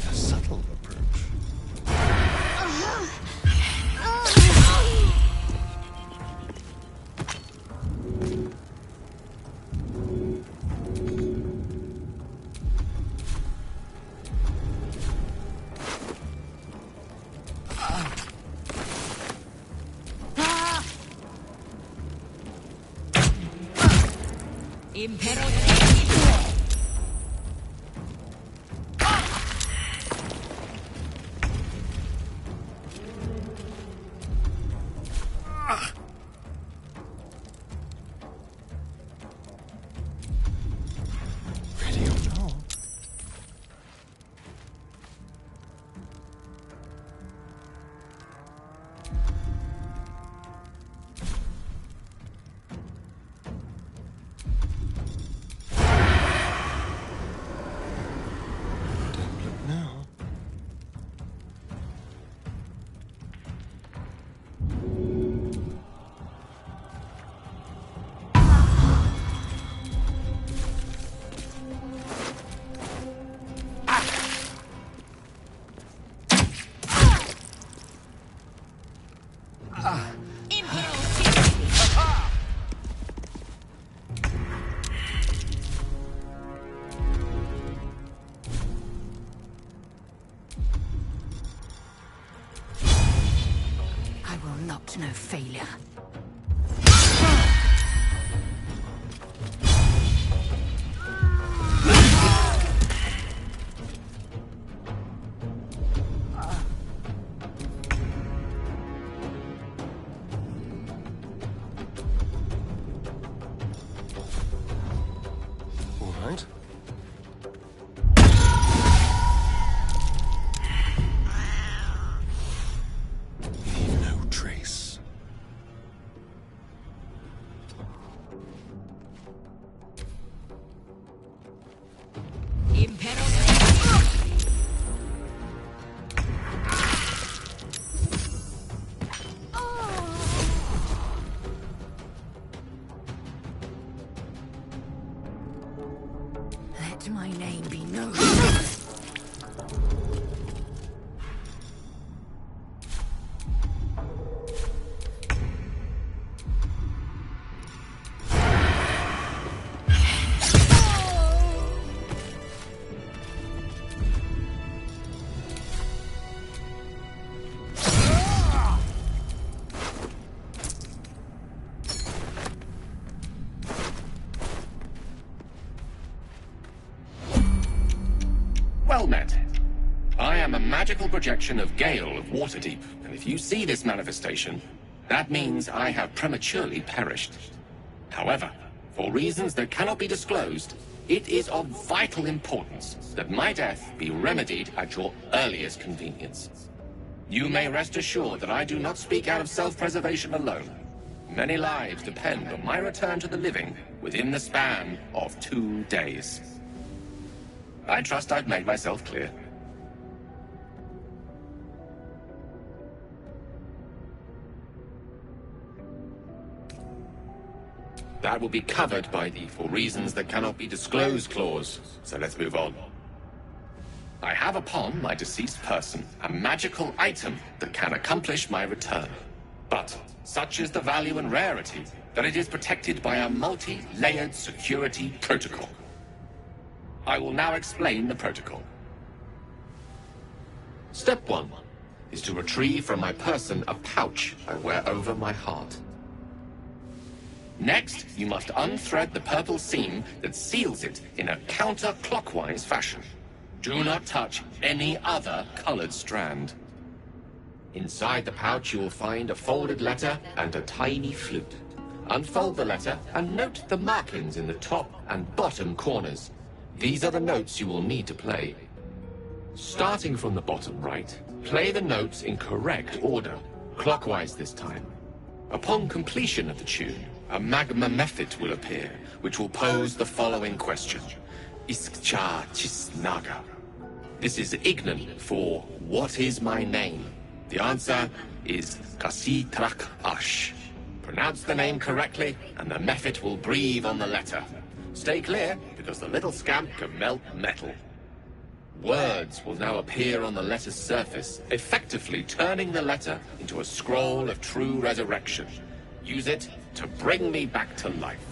A subtle approach. Ready or not? Don't look now. I will not know failure. All right. Leave no trace. Let my name be known. Well met. I am a magical projection of Gale of Waterdeep, and if you see this manifestation, that means I have prematurely perished. However, for reasons that cannot be disclosed, it is of vital importance that my death be remedied at your earliest convenience. You may rest assured that I do not speak out of self-preservation alone. Many lives depend on my return to the living within the span of 2 days. I trust I've made myself clear. That will be covered by the "for reasons that cannot be disclosed" clause, so let's move on. I have upon my deceased person a magical item that can accomplish my return. But such is the value and rarity that it is protected by a multi-layered security protocol. I will now explain the protocol. Step 1 is to retrieve from my person a pouch I wear over my heart. Next, you must unthread the purple seam that seals it in a counterclockwise fashion. Do not touch any other colored strand. Inside the pouch, you will find a folded letter and a tiny flute. Unfold the letter and note the markings in the top and bottom corners. These are the notes you will need to play. Starting from the bottom right, play the notes in correct order, clockwise this time. Upon completion of the tune, a magma method will appear, which will pose the following question. Iskcha Chisnaga. This is Ignan for what is my name? The answer is Kasi Trak Ash. Pronounce the name correctly, and the Mephit will breathe on the letter. Stay clear, because the little scamp can melt metal. Words will now appear on the letter's surface, effectively turning the letter into a scroll of true resurrection. Use it to bring me back to life.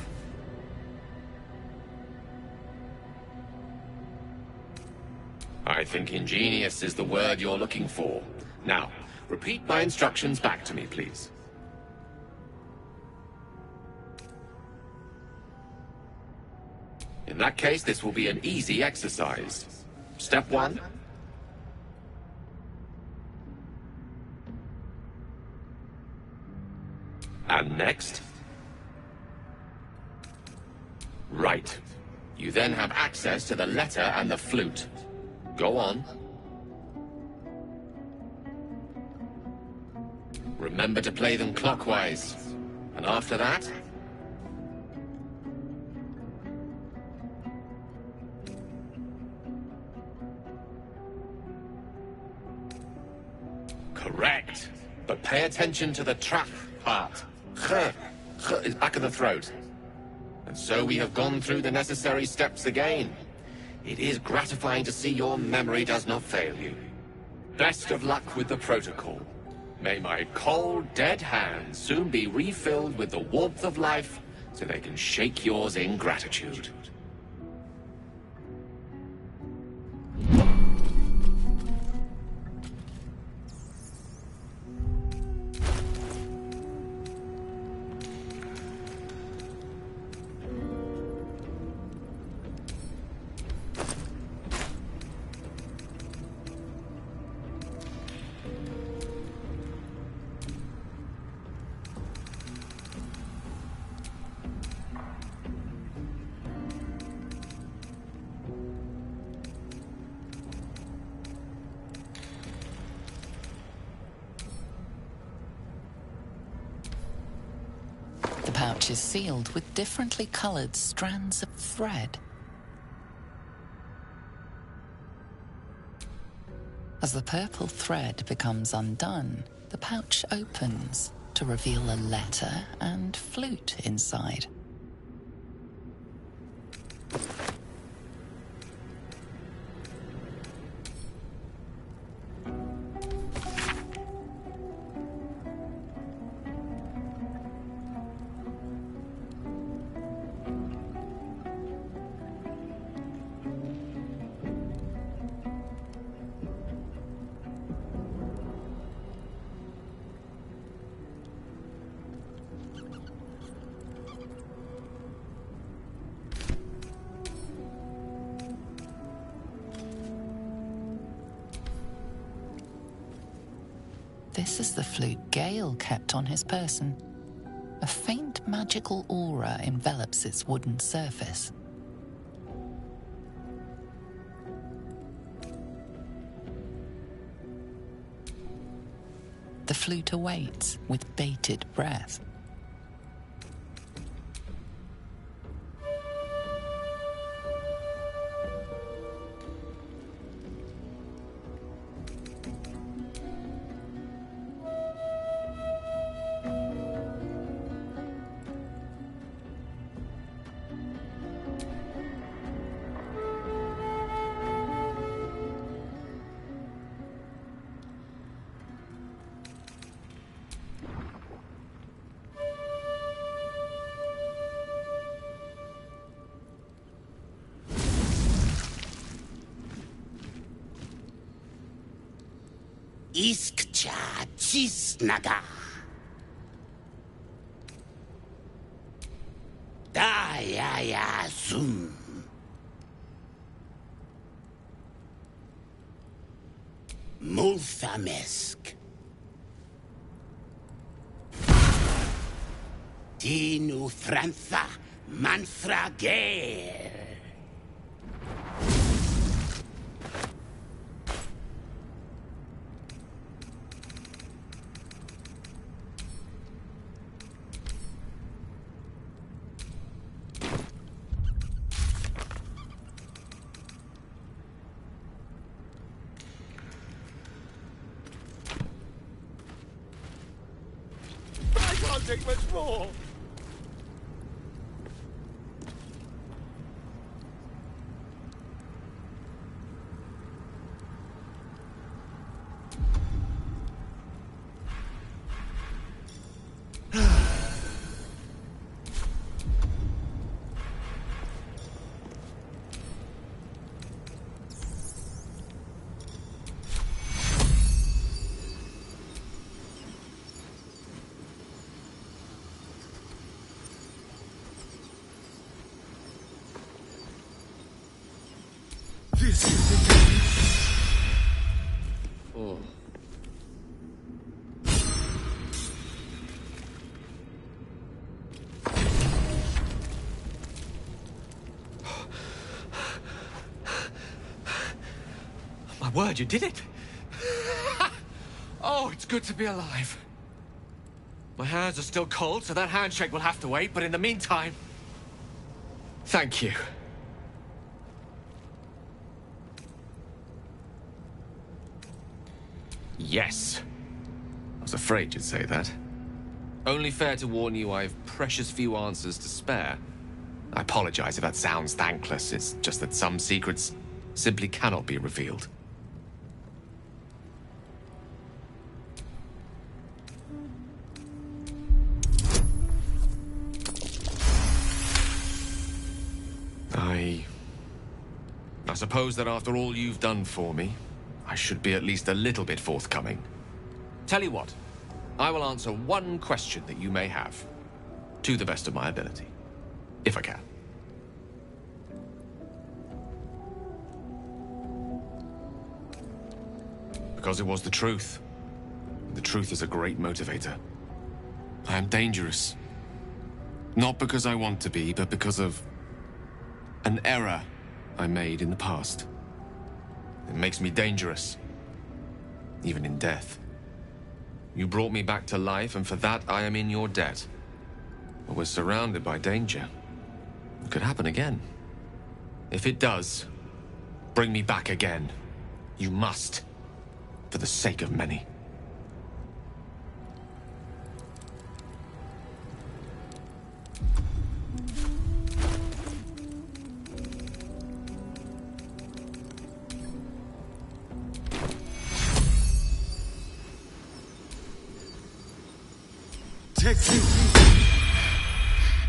I think ingenious is the word you're looking for. Now, repeat my instructions back to me, please. In that case, this will be an easy exercise. Step 1. And next. Right. You then have access to the letter and the flute. Go on. Remember to play them clockwise. And after that? Correct. But pay attention to the trach part. Ch is back of the throat. And so we have gone through the necessary steps again. It is gratifying to see your memory does not fail you. Best of luck with the protocol. May my cold, dead hands soon be refilled with the warmth of life so they can shake yours in gratitude. The pouch is sealed with differently colored strands of thread. As the purple thread becomes undone, the pouch opens to reveal a letter and flute inside. This is the flute Gale kept on his person. A faint magical aura envelops its wooden surface. The flute awaits with bated breath. Iskcha Chisnaga. Dayaya Zum. Multhamesk. Tinu Frantha Manthrager. take much more. Oh. My word, you did it! Oh, it's good to be alive. My hands are still cold, so that handshake will have to wait, but in the meantime... Thank you. Yes. I was afraid you'd say that. Only fair to warn you I've precious few answers to spare. I apologize if that sounds thankless. It's just that some secrets simply cannot be revealed. I suppose that after all you've done for me, I should be at least a little bit forthcoming. Tell you what, I will answer one question that you may have, to the best of my ability, if I can. Because it was the truth. The truth is a great motivator. I am dangerous. Not because I want to be, but because of an error I made in the past. It makes me dangerous, even in death. You brought me back to life, and for that I am in your debt. But we're surrounded by danger. It could happen again. If it does, bring me back again. You must, for the sake of many.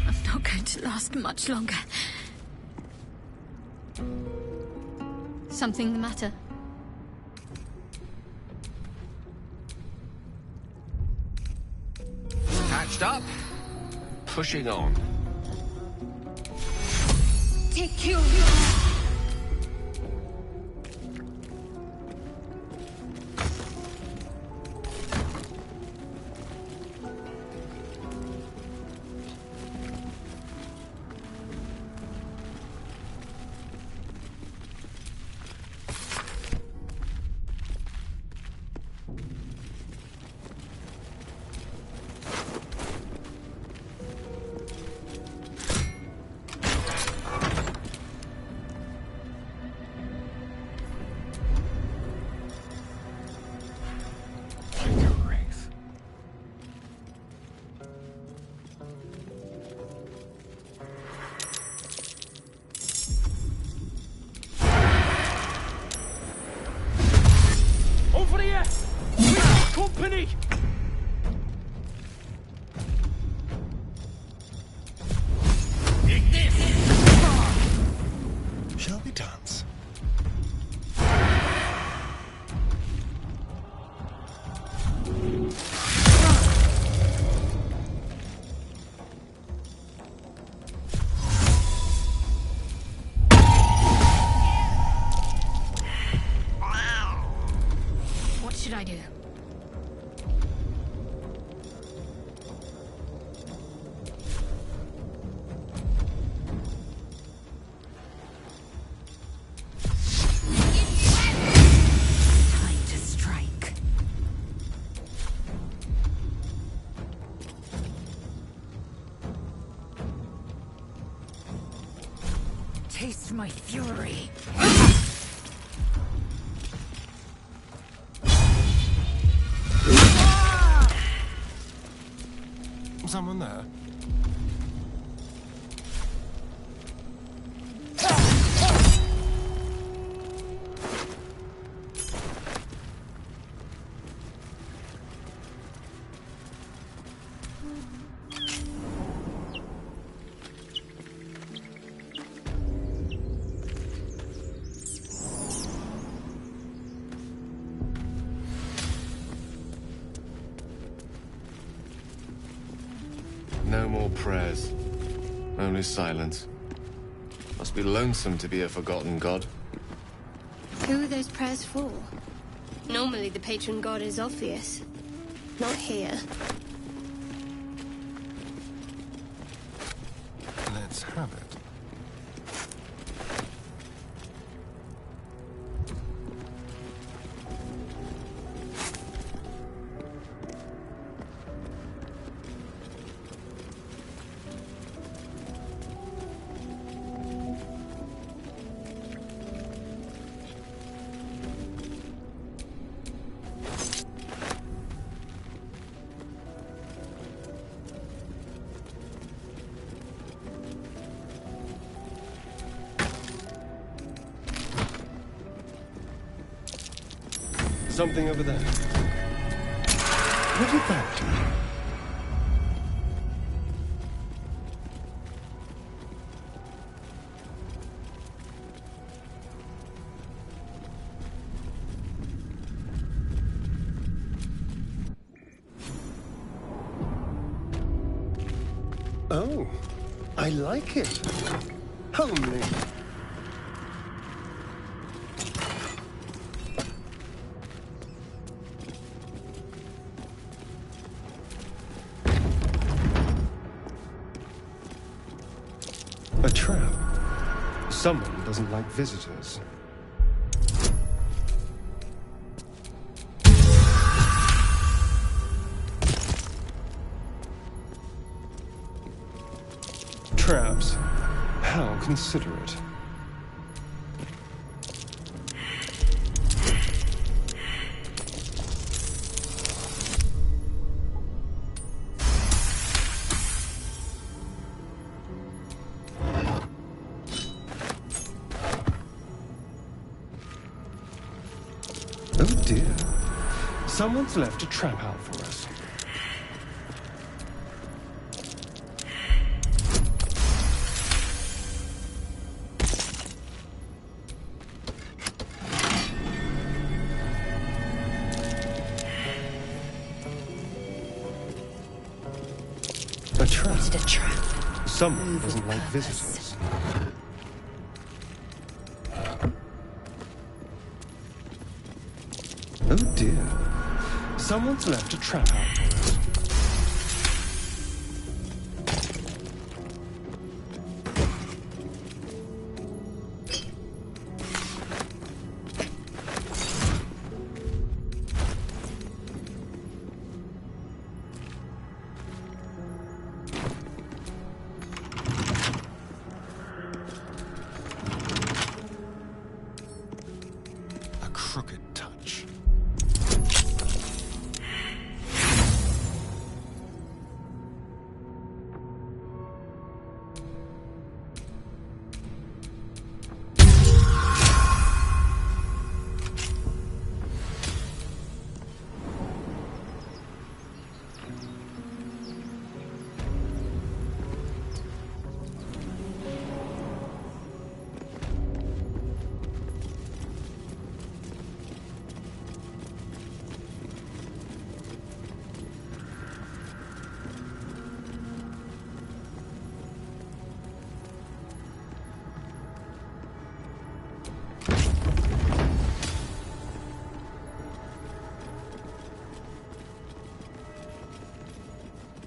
I'm not going to last much longer. Something the matter? Patched up, pushing on. Take you. Over here! We got company! Take this! Shall we dance? What should I do? Time to strike. Taste my fury. Someone there? No more prayers. Only silence. Must be lonesome to be a forgotten god. Who are those prayers for? Normally the patron god is obvious. Not here. Let's have it. Something over there. What did that do? Oh, I like it. Homely. A trap. Someone doesn't like visitors. Traps. How considerate. Oh dear. Someone's left a trap out for us. A trap. Is it a trap? Someone doesn't like visitors. Oh dear. Someone's left a trap out for us. A crooked touch.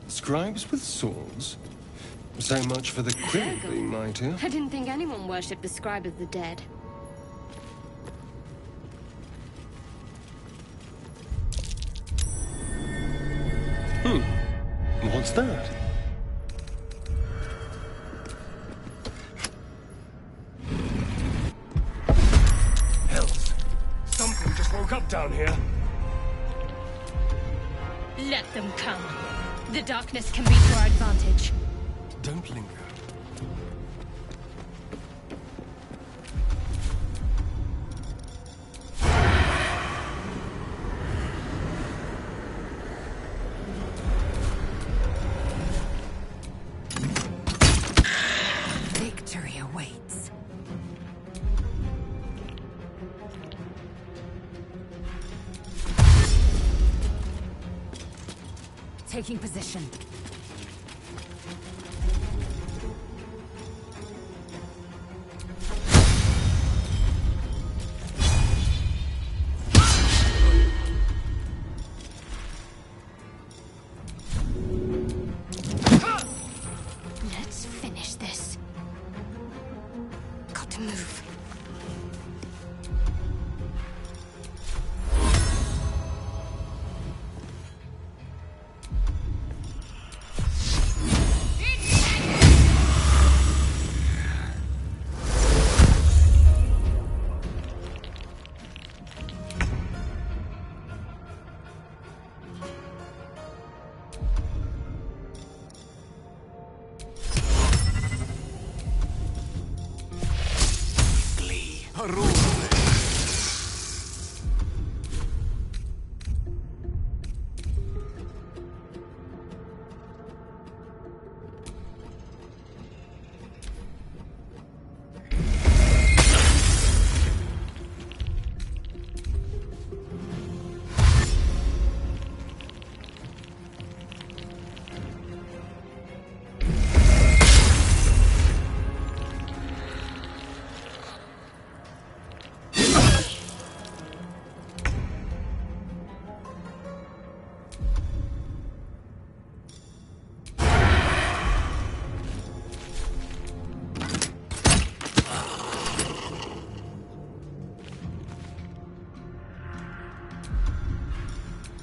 Scribes with swords? So much for the quill being mightier. I didn't think anyone worshipped the scribe of the dead. What's that? Hells! Something just woke up down here. Let them come. The darkness can be to our advantage. Don't linger. Victory awaits. Taking position. Let's finish this. Got to move.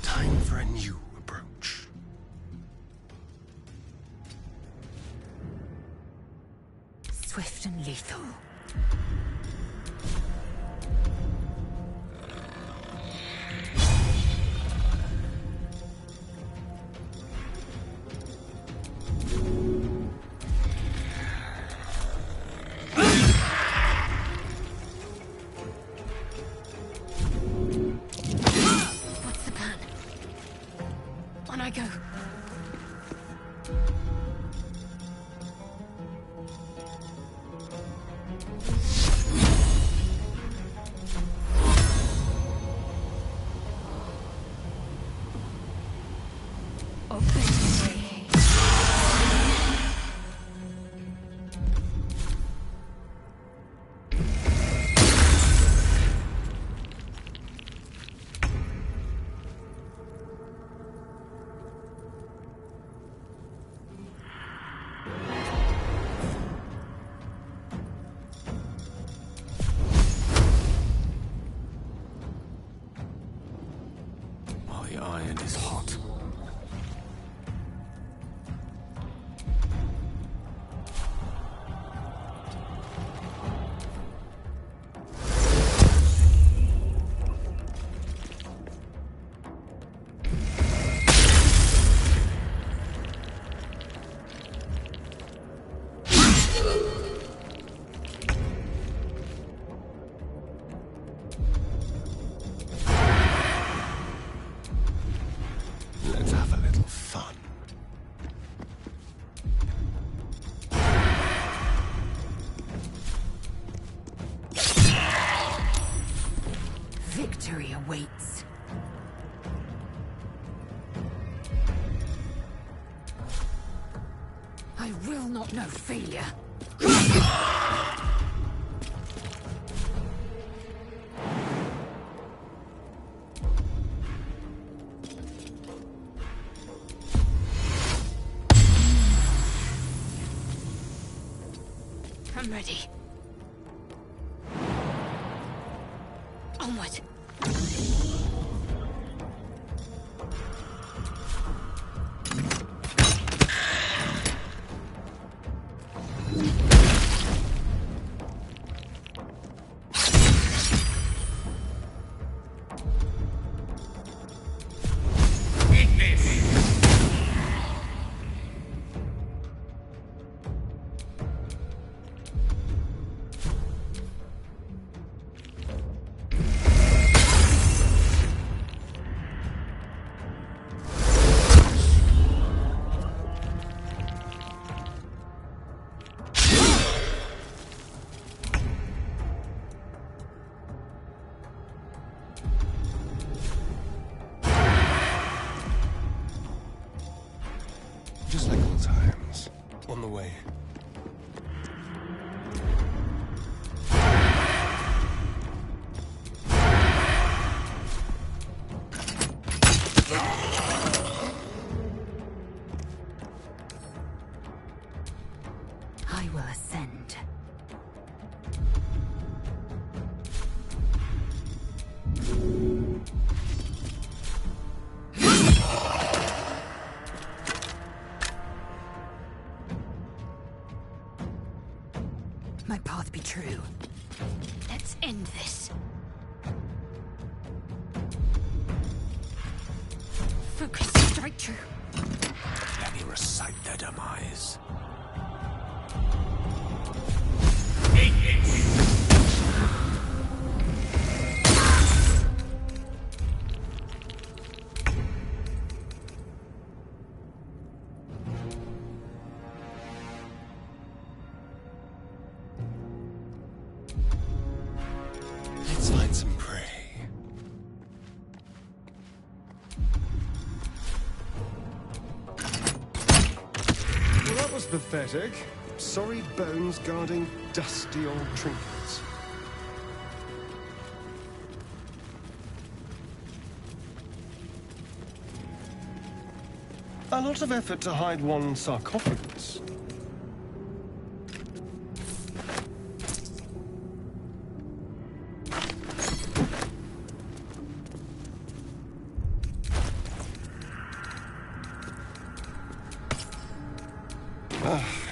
Time for a new approach. Swift and lethal. What's the plan? On I go. My iron is hot. Let's have a little fun. Victory awaits. I will not know failure. I'm ready. Onward. On the way. I will ascend. My path be true. Let's end this. Focus, strike true. Let me recite their demise. Let's find some prey. Well, that was pathetic. Sorry bones guarding dusty old trinkets. A lot of effort to hide one sarcophagus.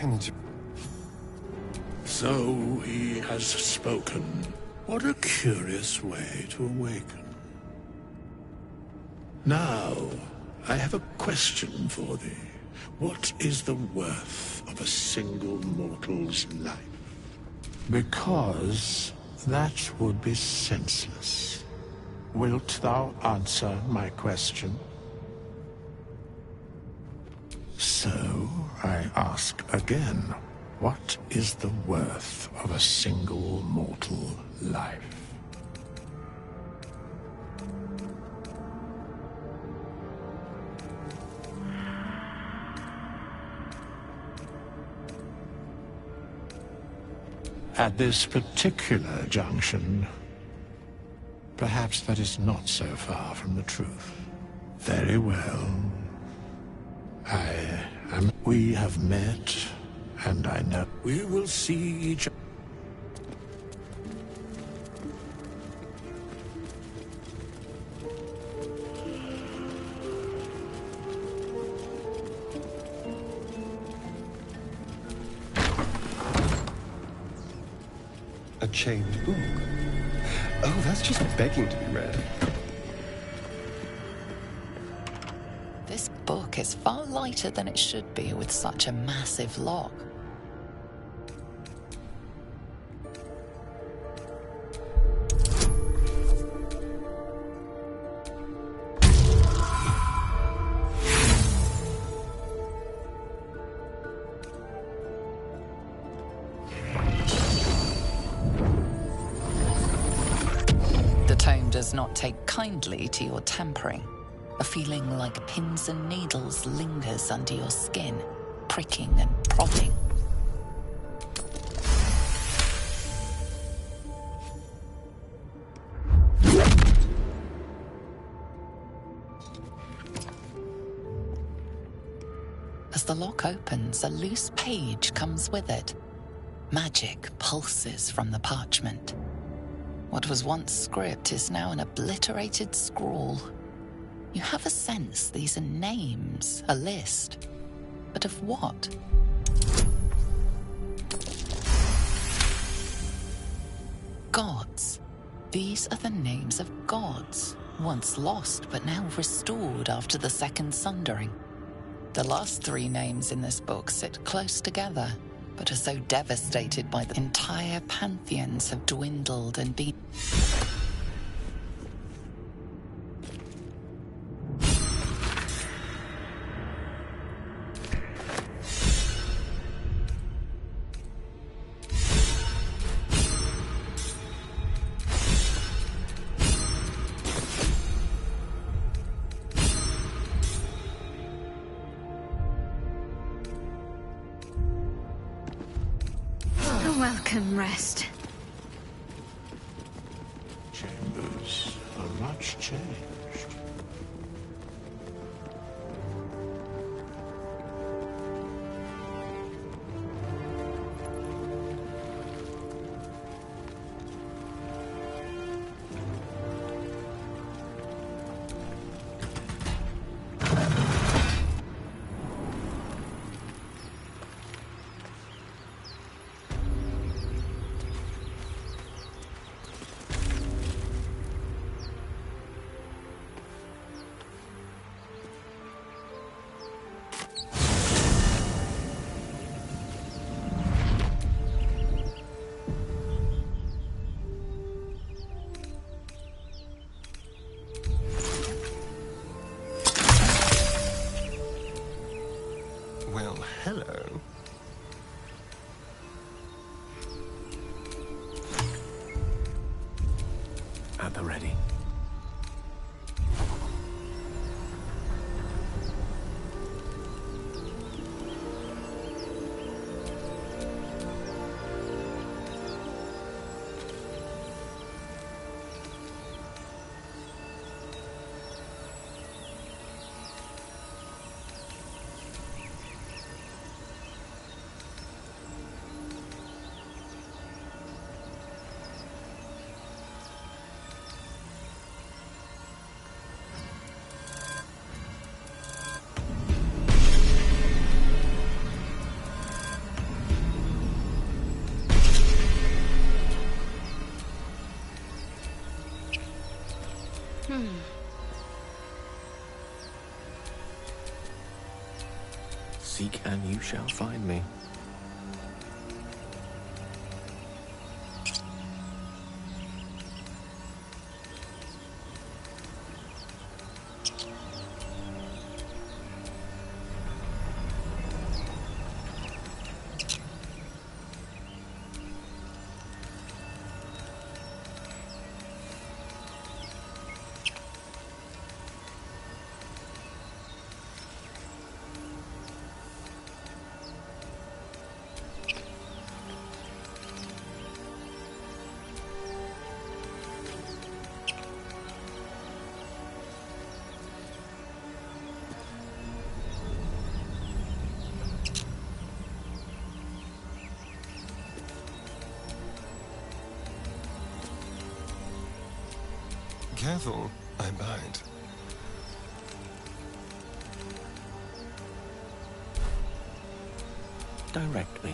I need to... So he has spoken. What a curious way to awaken. Now, I have a question for thee. What is the worth of a single mortal's life? Because that would be senseless. Wilt thou answer my question? So, I ask again, what is the worth of a single mortal life? At this particular junction, perhaps that is not so far from the truth. Very well. We have met, and I know we will see each other. A chained book. Oh, that's just begging to be read. This book is far lighter than it should be with such a massive lock. The tome does not take kindly to your tampering. A feeling like pins and needles lingers under your skin, pricking and prodding. As the lock opens, a loose page comes with it. Magic pulses from the parchment. What was once script is now an obliterated scrawl. You have a sense these are names, a list. But of what? Gods. These are the names of gods, once lost but now restored after the Second Sundering. The last three names in this book sit close together, but are so devastated by the entire pantheons have dwindled and been... Welcome, rest. Chambers are much changed. Well, hello. At the ready. Seek and you shall find me. Careful, I bite. Direct me.